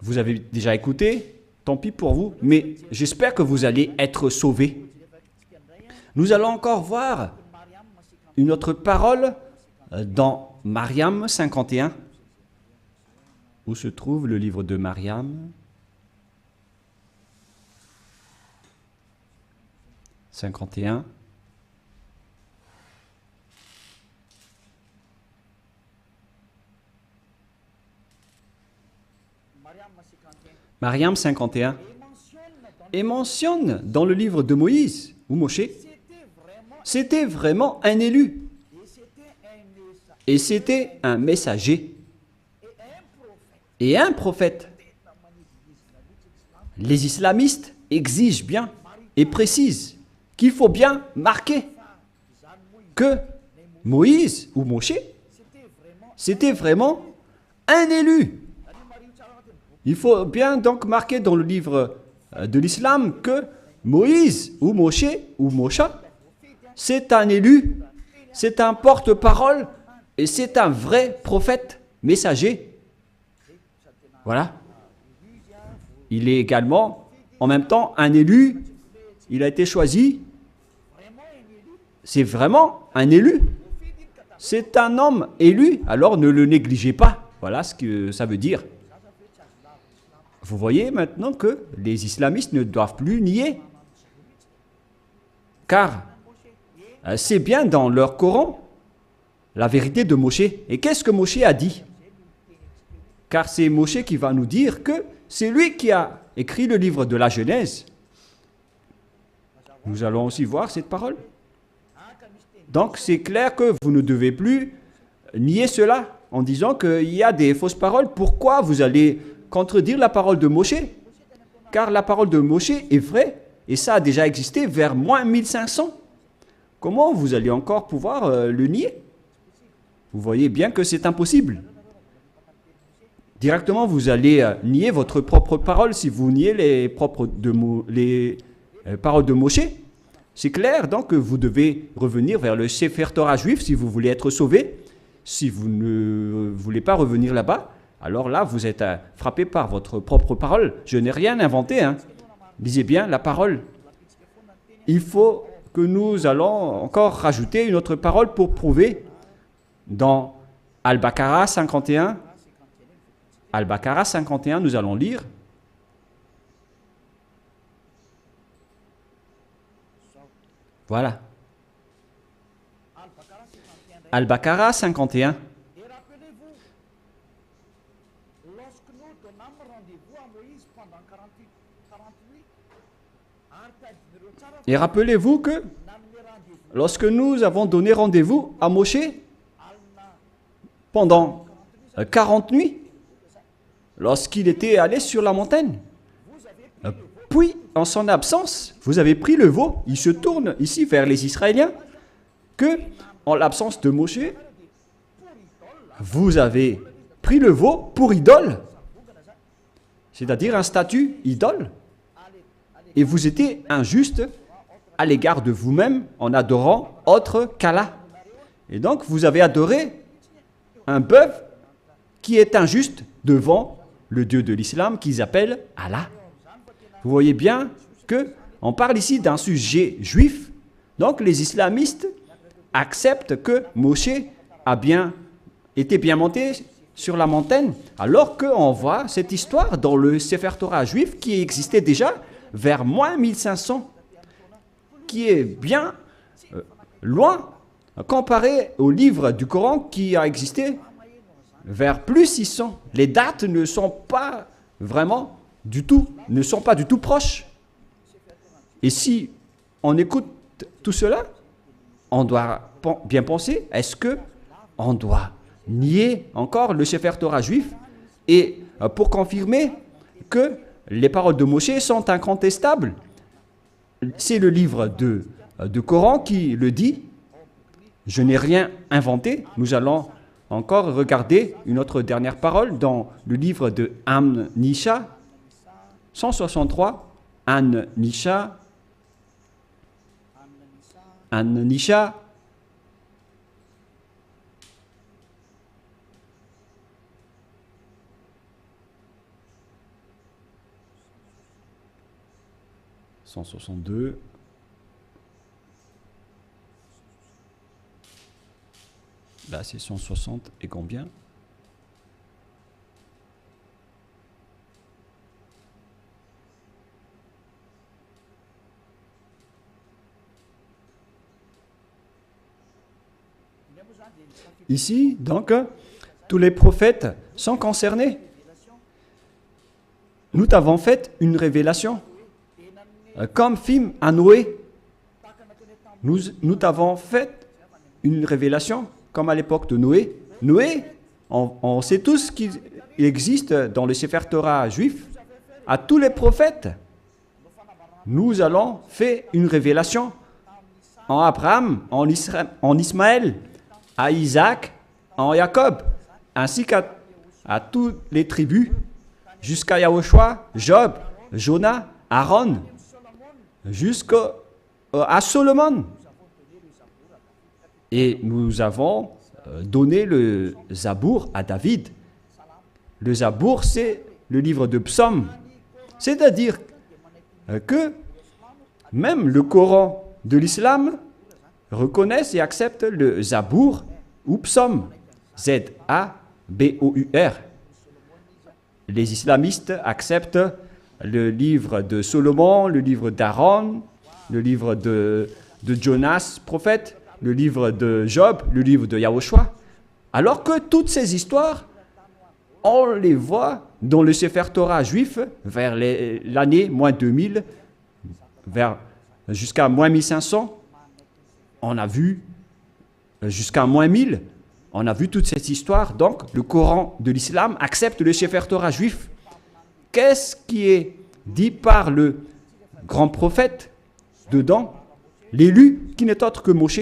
vous avez déjà écouté, tant pis pour vous, mais j'espère que vous allez être sauvés. Nous allons encore voir une autre parole dans Mariam 51, où se trouve le livre de Mariam 51. Mariam 51. Et mentionne dans le livre de Moïse ou Moshe, c'était vraiment un élu. Et c'était un messager. Et un prophète. Les islamistes exigent bien et précisent qu'il faut bien marquer que Moïse ou Moshe C'était vraiment un élu. Il faut bien donc marquer dans le livre de l'islam que Moïse ou Moshe ou Mosha, c'est un élu, c'est un porte-parole et c'est un vrai prophète, messager. Voilà. Il est également en même temps un élu, il a été choisi. C'est vraiment un élu. C'est un homme élu, alors ne le négligez pas. Voilà ce que ça veut dire. Vous voyez maintenant que les islamistes ne doivent plus nier. Car c'est bien dans leur Coran la vérité de Moshe. Et qu'est-ce que Moshe a dit? Car c'est Moshe qui va nous dire que c'est lui qui a écrit le livre de la Genèse. Nous allons aussi voir cette parole. Donc c'est clair que vous ne devez plus nier cela en disant qu'il y a des fausses paroles. Pourquoi vous allez contredire la parole de Moshe? Car la parole de Moshe est vraie et ça a déjà existé vers moins 1500. Comment vous allez encore pouvoir le nier? Vous voyez bien que c'est impossible. Directement, vous allez nier votre propre parole si vous niez les paroles de Moshe. C'est clair, donc, que vous devez revenir vers le Sefer Torah juif si vous voulez être sauvé. Si vous ne voulez pas revenir là-bas, alors là, vous êtes frappé par votre propre parole. Je n'ai rien inventé. Lisez bien la parole. Il faut que nous allons encore rajouter une autre parole pour prouver dans Al-Baqarah 51. Al-Baqarah 51, nous allons lire. Voilà. Al-Baqarah 51. Et rappelez-vous, lorsque nous donnâmes rendez-vous à Moïse pendant 48 Et rappelez-vous que lorsque nous avons donné rendez-vous à Moshe pendant 40 nuits, lorsqu'il était allé sur la montagne, puis en son absence, vous avez pris le veau. Il se tourne ici vers les Israéliens que, en l'absence de Moshe, vous avez pris le veau pour idole, c'est-à-dire un statut idole, et vous étiez injuste à l'égard de vous-même en adorant autre qu'Allah. Et donc, vous avez adoré un bœuf qui est injuste devant le Dieu de l'islam qu'ils appellent Allah. Vous voyez bien qu'on parle ici d'un sujet juif. Donc, les islamistes acceptent que Moshe était bien monté sur la montagne, alors qu'on voit cette histoire dans le Sefer Torah juif qui existait déjà vers moins 1500, qui est bien loin comparé au livre du Coran qui a existé vers plus 600. Les dates ne sont pas vraiment du tout, ne sont pas du tout proches. Et si on écoute tout cela, on doit bien penser, est-ce que on doit nier encore le Sefer Torah juif et pour confirmer que les paroles de Moshe sont incontestables? C'est le livre de Coran qui le dit. Je n'ai rien inventé. Nous allons encore regarder une autre dernière parole dans le livre de An-Nisha 163. An-Nisha 162. Là, c'est 160 et combien? Ici, donc, tous les prophètes sont concernés. Nous t'avons fait une révélation. Comme film à Noé, nous t'avons fait une révélation, comme à l'époque de Noé. Noé, on sait tous qu'il existe dans le Sefer Torah juif, à tous les prophètes. Nous allons faire une révélation en Abraham, en Ismaël, à Isaac, en Jacob, ainsi à toutes les tribus, jusqu'à Yahushua, Job, Jonah, Aaron, jusqu'à Solomon. Et nous avons donné le Zabour à David. Le Zabour, c'est le livre de psaumes. C'est-à-dire que même le Coran de l'islam reconnaissent et acceptent le Zabour ou psaume, Z-A-B-O-U-R. Les islamistes acceptent le livre de Solomon, le livre d'Aaron, le livre de Jonas, prophète, le livre de Job, le livre de Yahushua. Alors que toutes ces histoires, on les voit dans le Sefer Torah juif vers l'année moins 2000, jusqu'à moins 1500. On a vu jusqu'à moins 1000. On a vu toute cette histoire. Donc, le Coran de l'islam accepte le Sefer Torah juif. Qu'est-ce qui est dit par le grand prophète dedans? L'élu qui n'est autre que Moshe.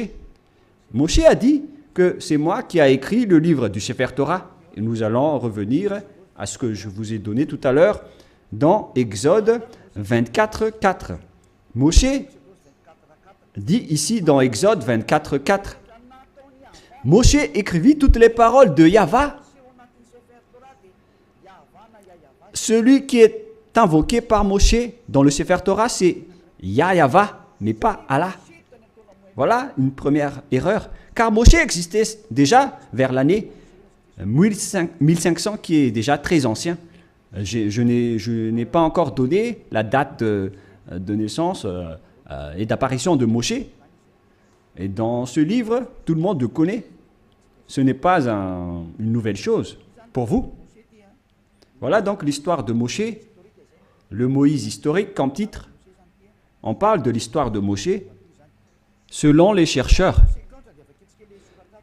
Moshe a dit que c'est moi qui a écrit le livre du Sefer Torah. Et nous allons revenir à ce que je vous ai donné tout à l'heure dans Exode 24, 4. Moshe dit ici dans Exode 24, 4. Moshe écrivit toutes les paroles de Yahva. Celui qui est invoqué par Moshe dans le Sefer Torah, c'est Yahva, mais pas Allah. Voilà une première erreur. Car Moshe existait déjà vers l'année 1500, qui est déjà très ancien. Je n'ai pas encore donné la date de naissance et d'apparition de Moshe. Et dans ce livre, tout le monde le connaît. Ce n'est pas une nouvelle chose pour vous. Voilà donc l'histoire de Moshe, le Moïse historique comme titre. On parle de l'histoire de Moshe selon les chercheurs.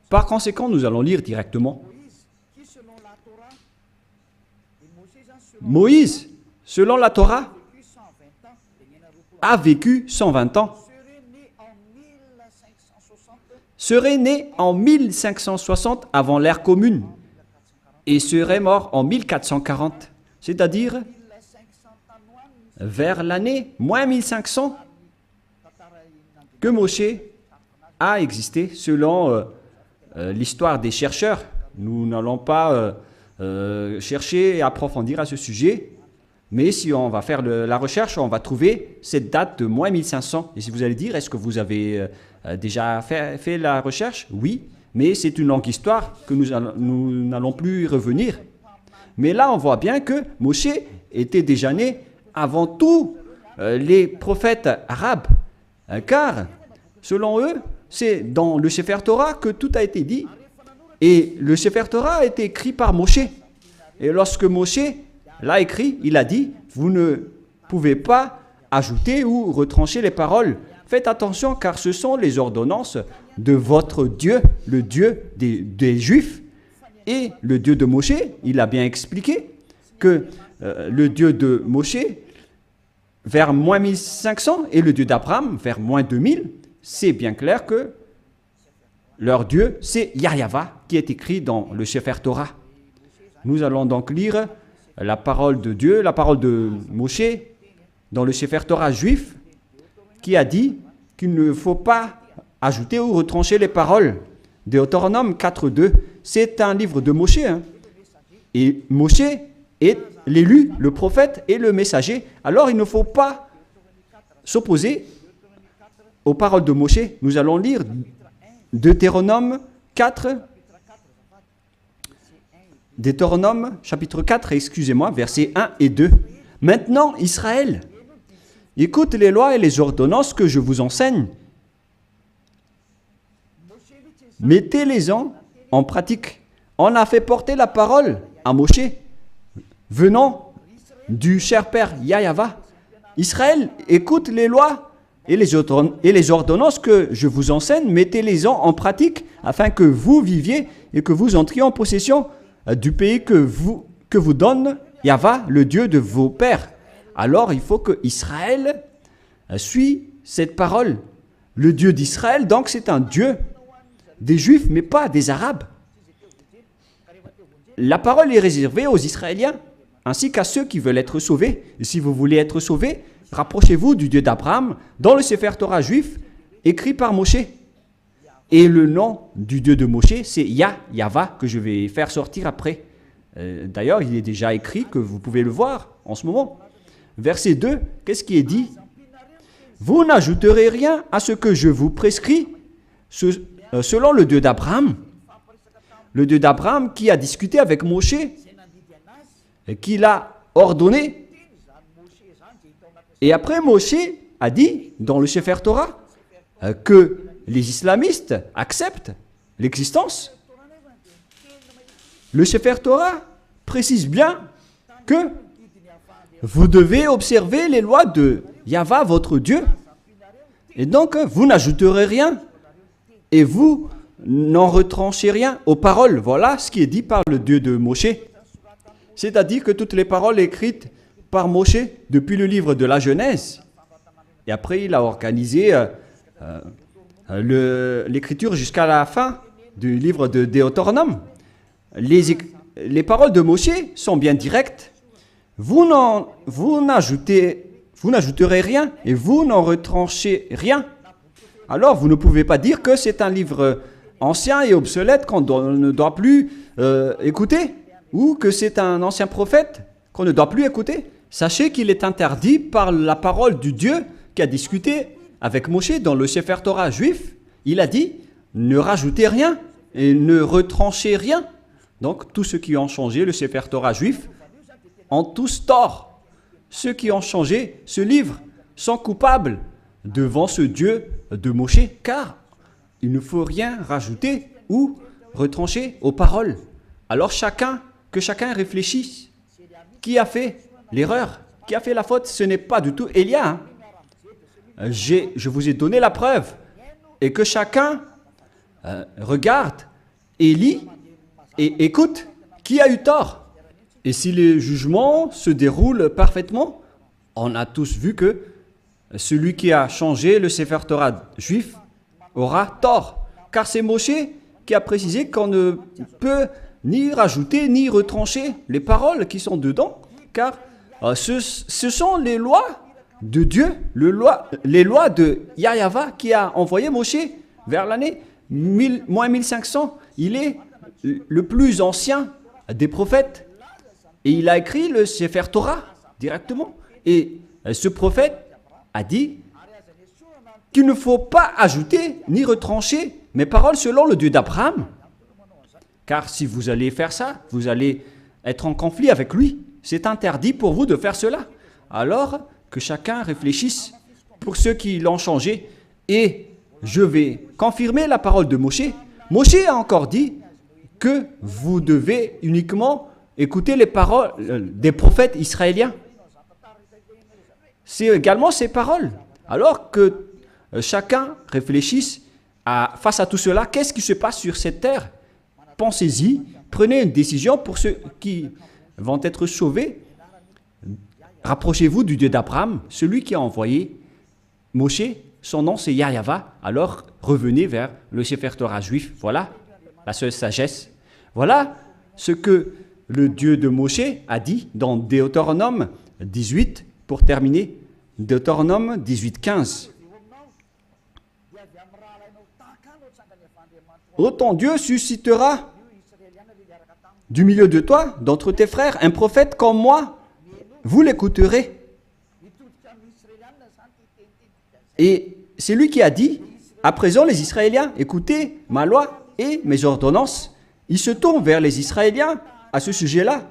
Par conséquent, nous allons lire directement. Moïse, selon la Torah, a vécu 120 ans, serait né en 1560 avant l'ère commune et serait mort en 1440, c'est-à-dire vers l'année moins 1500 que Moshe a existé selon l'histoire des chercheurs. Nous n'allons pas chercher et approfondir à ce sujet, mais si on va faire la recherche, on va trouver cette date de moins 1500. Et si vous allez dire, est-ce que vous avez déjà fait la recherche? Oui, mais c'est une longue histoire que nous n'allons plus y revenir. Mais là, on voit bien que Moshe était déjà né avant tous les prophètes arabes, car selon eux, c'est dans le Sefer Torah que tout a été dit. Et le Sefer Torah a été écrit par Moshe. Et lorsque Moshe l'a écrit, il a dit, vous ne pouvez pas ajouter ou retrancher les paroles. Faites attention car ce sont les ordonnances de votre Dieu, le Dieu des Juifs. Et le Dieu de Moshe, il a bien expliqué que le Dieu de Moshe, vers moins 1500, et le Dieu d'Abraham, vers moins 2000, c'est bien clair que leur Dieu, c'est Yahva, qui est écrit dans le Sefer Torah. Nous allons donc lire la parole de Dieu, la parole de Moshe, dans le Sefer Torah juif, qui a dit qu'il ne faut pas ajouter ou retrancher les paroles. Deutéronome 4.2, c'est un livre de Moshe. Et Moshe est l'élu, le prophète et le messager. Alors il ne faut pas s'opposer aux paroles de Moshe. Nous allons lire Deutéronome 4, Deutéronome chapitre 4, excusez-moi, versets 1 et 2. Maintenant, Israël, écoute les lois et les ordonnances que je vous enseigne. Mettez-les-en en pratique. On a fait porter la parole à Moshe, venant du cher père Yahva. Israël, écoute les lois et les ordonnances que je vous enseigne, mettez-les-en en pratique afin que vous viviez et que vous entriez en possession du pays que vous donne Yahva, le Dieu de vos pères. Alors il faut que Israël suit cette parole. Le Dieu d'Israël, donc c'est un Dieu des Juifs, mais pas des Arabes. la parole est réservée aux Israéliens, ainsi qu'à ceux qui veulent être sauvés. Et si vous voulez être sauvés, rapprochez-vous du Dieu d'Abraham dans le Sefer Torah juif, écrit par Moshe. Et le nom du Dieu de Moshe, c'est Yahva, que je vais faire sortir après. D'ailleurs, il est déjà écrit, que vous pouvez le voir en ce moment. Verset 2, qu'est-ce qui est dit? Vous n'ajouterez rien à ce que je vous prescris, selon le Dieu d'Abraham. Le Dieu d'Abraham qui a discuté avec Moshe, et qui l'a ordonné. Et après, Moshe a dit, dans le Sefer Torah, que les islamistes acceptent l'existence. Le Sefer Torah précise bien que vous devez observer les lois de Yahva, votre Dieu. Et donc, vous n'ajouterez rien. Et vous n'en retranchez rien aux paroles. Voilà ce qui est dit par le Dieu de Moshe. C'est-à-dire que toutes les paroles écrites par Moshe depuis le livre de la Genèse. Et après, il a organisé l'écriture jusqu'à la fin du livre de Deutéronome. Les paroles de Moshe sont bien directes. Vous n'ajouterez rien et vous n'en retranchez rien. Alors, vous ne pouvez pas dire que c'est un livre ancien et obsolète qu'on ne doit plus écouter, ou que c'est un ancien prophète qu'on ne doit plus écouter. Sachez qu'il est interdit par la parole du Dieu qui a discuté avec Moshe dans le Sefer Torah juif. Il a dit, ne rajoutez rien et ne retranchez rien. Donc, tous ceux qui ont changé le Sefer Torah juif ont tous tort. Ceux qui ont changé ce livre sont coupables devant ce Dieu de Moshe, car il ne faut rien rajouter ou retrancher aux paroles. Alors que chacun réfléchisse. Qui a fait l'erreur? Qui a fait la faute? Ce n'est pas du tout Élia. Je vous ai donné la preuve. Et que chacun regarde et lit et écoute qui a eu tort. Et si les jugements se déroulent parfaitement, on a tous vu que celui qui a changé le Sefer Torah juif aura tort. Car c'est Moshe qui a précisé qu'on ne peut ni rajouter ni retrancher les paroles qui sont dedans. Car ce sont les lois de Dieu, les lois de Yahva qui a envoyé Moshe vers l'année 1500. Il est le plus ancien des prophètes. Et il a écrit le Sefer Torah directement. Et ce prophète a dit qu'il ne faut pas ajouter ni retrancher mes paroles selon le Dieu d'Abraham. Car si vous allez faire ça, vous allez être en conflit avec lui. C'est interdit pour vous de faire cela. Alors que chacun réfléchisse pour ceux qui l'ont changé. Et je vais confirmer la parole de Moshe. Moshe a encore dit que vous devez uniquement écouter les paroles des prophètes israéliens. C'est également ces paroles. Alors que chacun réfléchisse face à tout cela, qu'est-ce qui se passe sur cette terre? Pensez-y, prenez une décision pour ceux qui vont être sauvés. Rapprochez-vous du Dieu d'Abraham, celui qui a envoyé Moshe. Son nom c'est Yahva. Alors revenez vers le Sefer Torah juif. Voilà la seule sagesse. Voilà ce que le Dieu de Moshe a dit dans Deutéronome 18, pour terminer. Deutéronome 18, 15. Autant Dieu suscitera du milieu de toi, d'entre tes frères, un prophète comme moi. Vous l'écouterez. Et c'est lui qui a dit, à présent les Israéliens, écoutez ma loi et mes ordonnances. Il se tourne vers les Israéliens à ce sujet-là.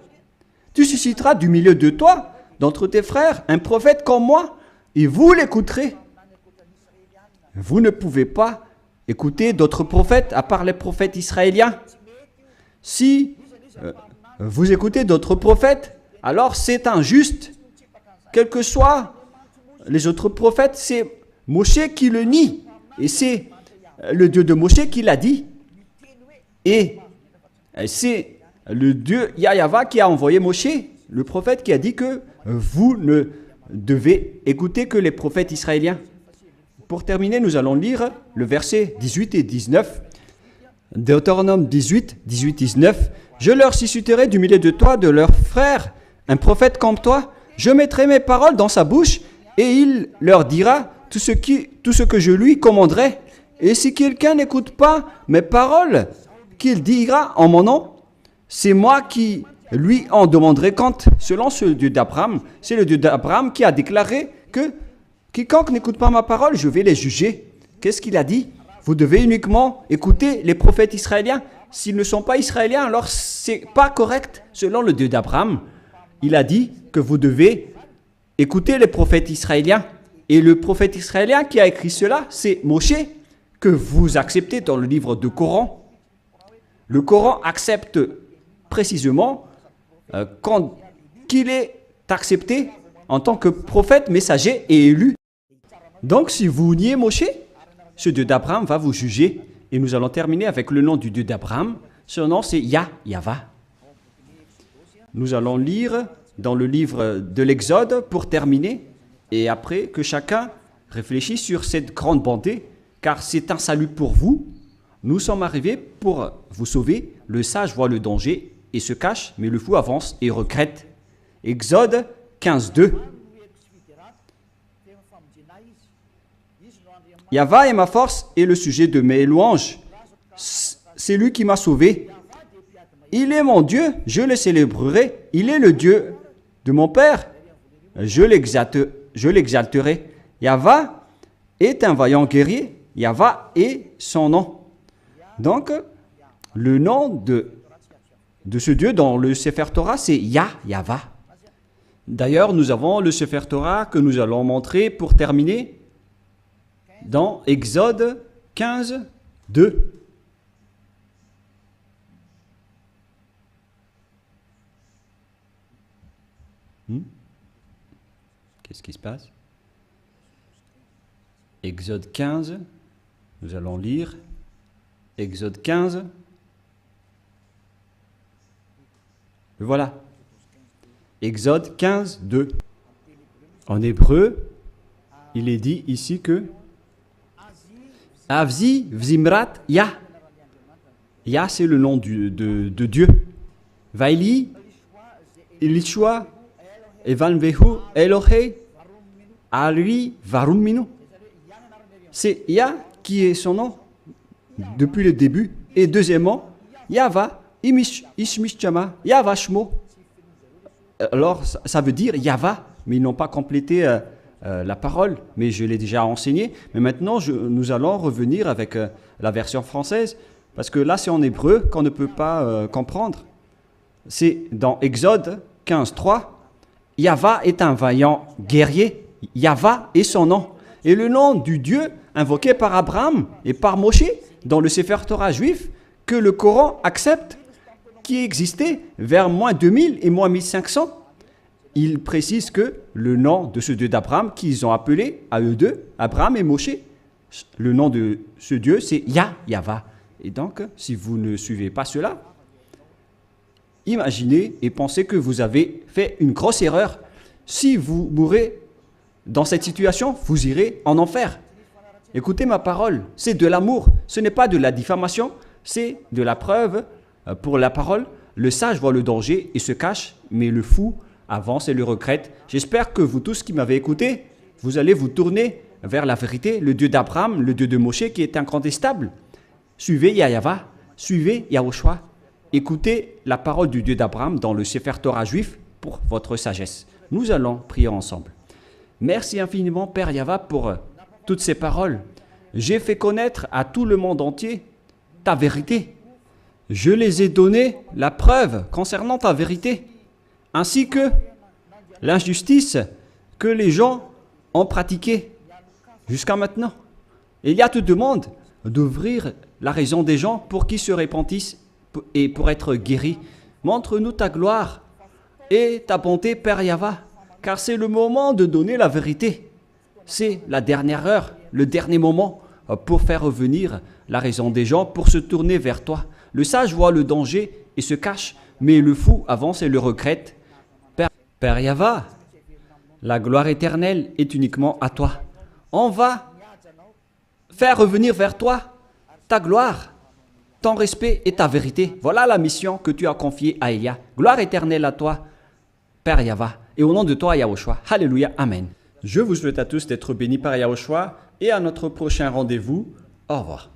Tu susciteras du milieu de toi, d'entre tes frères, un prophète comme moi, et vous l'écouterez. Vous ne pouvez pas écouter d'autres prophètes à part les prophètes israéliens. Si vous écoutez d'autres prophètes, alors c'est injuste. Quels que soient les autres prophètes, c'est Moshe qui le nie. Et c'est le Dieu de Moshe qui l'a dit. Et c'est le Dieu Yahva qui a envoyé Moshe, le prophète, qui a dit que vous ne devez écouter que les prophètes israéliens. Pour terminer, nous allons lire le verset 18 et 19. Deutéronome 18, 18, 19. Je leur susciterai du milieu de toi, de leurs frères, un prophète comme toi. Je mettrai mes paroles dans sa bouche et il leur dira tout ce que je lui commanderai. Et si quelqu'un n'écoute pas mes paroles qu'il dira en mon nom, c'est moi qui lui en demanderai compte. Selon ce Dieu d'Abraham, c'est le Dieu d'Abraham qui a déclaré que quiconque n'écoute pas ma parole, je vais les juger. Qu'est-ce qu'il a dit? Vous devez uniquement écouter les prophètes israéliens. S'ils ne sont pas israéliens, alors c'est pas correct. Selon le Dieu d'Abraham, il a dit que vous devez écouter les prophètes israéliens. Et le prophète israélien qui a écrit cela, c'est Moshe, que vous acceptez dans le livre du Coran. Le Coran accepte précisément qu'il est accepté en tant que prophète, messager et élu. Donc si vous niez Moshe, ce Dieu d'Abraham va vous juger. Et nous allons terminer avec le nom du Dieu d'Abraham. Son nom c'est Yahva. Nous allons lire dans le livre de l'Exode pour terminer. Et après que chacun réfléchisse sur cette grande bonté, car c'est un salut pour vous. Nous sommes arrivés pour vous sauver. Le sage voit le danger et se cache, mais le fou avance et regrette. Exode 15, 2. Yahva est ma force et le sujet de mes louanges. C'est lui qui m'a sauvé. Il est mon Dieu, je le célébrerai. Il est le Dieu de mon Père. Je l'exalterai. Yahva est un vaillant guerrier. Yahva est son nom. Donc, le nom de ce Dieu dans le Sefer Torah, c'est Yahva. D'ailleurs, nous avons le Sefer Torah que nous allons montrer pour terminer dans Exode 15, 2. Qu'est-ce qui se passe? Exode 15, nous allons lire Exode 15. Voilà. Exode 15, 2. En hébreu, il est dit ici que Avzi Vzimrat Yah. Yah, c'est le nom de Dieu. Vaili, Ilishua, Evanvehu, Elohe, Alui, Varuminu. C'est Yah qui est son nom depuis le début. Et deuxièmement, Yahva, Ishmishchama, Yahva Shmo. Alors, ça veut dire Yahva, mais ils n'ont pas complété la parole, mais je l'ai déjà enseigné. Mais maintenant, nous allons revenir avec la version française, parce que là, c'est en hébreu qu'on ne peut pas comprendre. C'est dans Exode 15, 3. Yahva est un vaillant guerrier. Yahva est son nom. Et le nom du Dieu invoqué par Abraham et par Moshe dans le Sefer Torah juif que le Coran accepte, qui existait vers moins 2000 et moins 1500. Il précise que le nom de ce Dieu d'Abraham qu'ils ont appelé à eux deux, Abraham et Moshe, le nom de ce Dieu c'est Yahva. Et donc, si vous ne suivez pas cela, imaginez et pensez que vous avez fait une grosse erreur. Si vous mourrez dans cette situation, vous irez en enfer. Écoutez ma parole, c'est de l'amour, ce n'est pas de la diffamation, c'est de la preuve pour la parole. Le sage voit le danger et se cache, mais le fou avance et le regrette. J'espère que vous tous qui m'avez écouté, vous allez vous tourner vers la vérité, le Dieu d'Abraham, le Dieu de Moshe qui est incontestable. Suivez Yahva, suivez Yahushua. Écoutez la parole du Dieu d'Abraham dans le Sefer Torah juif pour votre sagesse. Nous allons prier ensemble. Merci infiniment Père Yahva pour toutes ces paroles. J'ai fait connaître à tout le monde entier ta vérité. Je les ai donné la preuve concernant ta vérité, ainsi que l'injustice que les gens ont pratiquée jusqu'à maintenant. Et te demande d'ouvrir la raison des gens pour qu'ils se repentissent et pour être guéris. Montre-nous ta gloire et ta bonté, Père Yahva, car c'est le moment de donner la vérité. C'est la dernière heure, le dernier moment pour faire revenir la raison des gens, pour se tourner vers toi. Le sage voit le danger et se cache, mais le fou avance et le regrette. Père Yahva, la gloire éternelle est uniquement à toi. On va faire revenir vers toi ta gloire ton respect et ta vérité. Voilà la mission que tu as confiée à Elia. Gloire éternelle à toi, Père Yahva. Et au nom de toi, Yahushua. Alléluia. Amen. Je vous souhaite à tous d'être bénis par Yahushua et à notre prochain rendez-vous. Au revoir.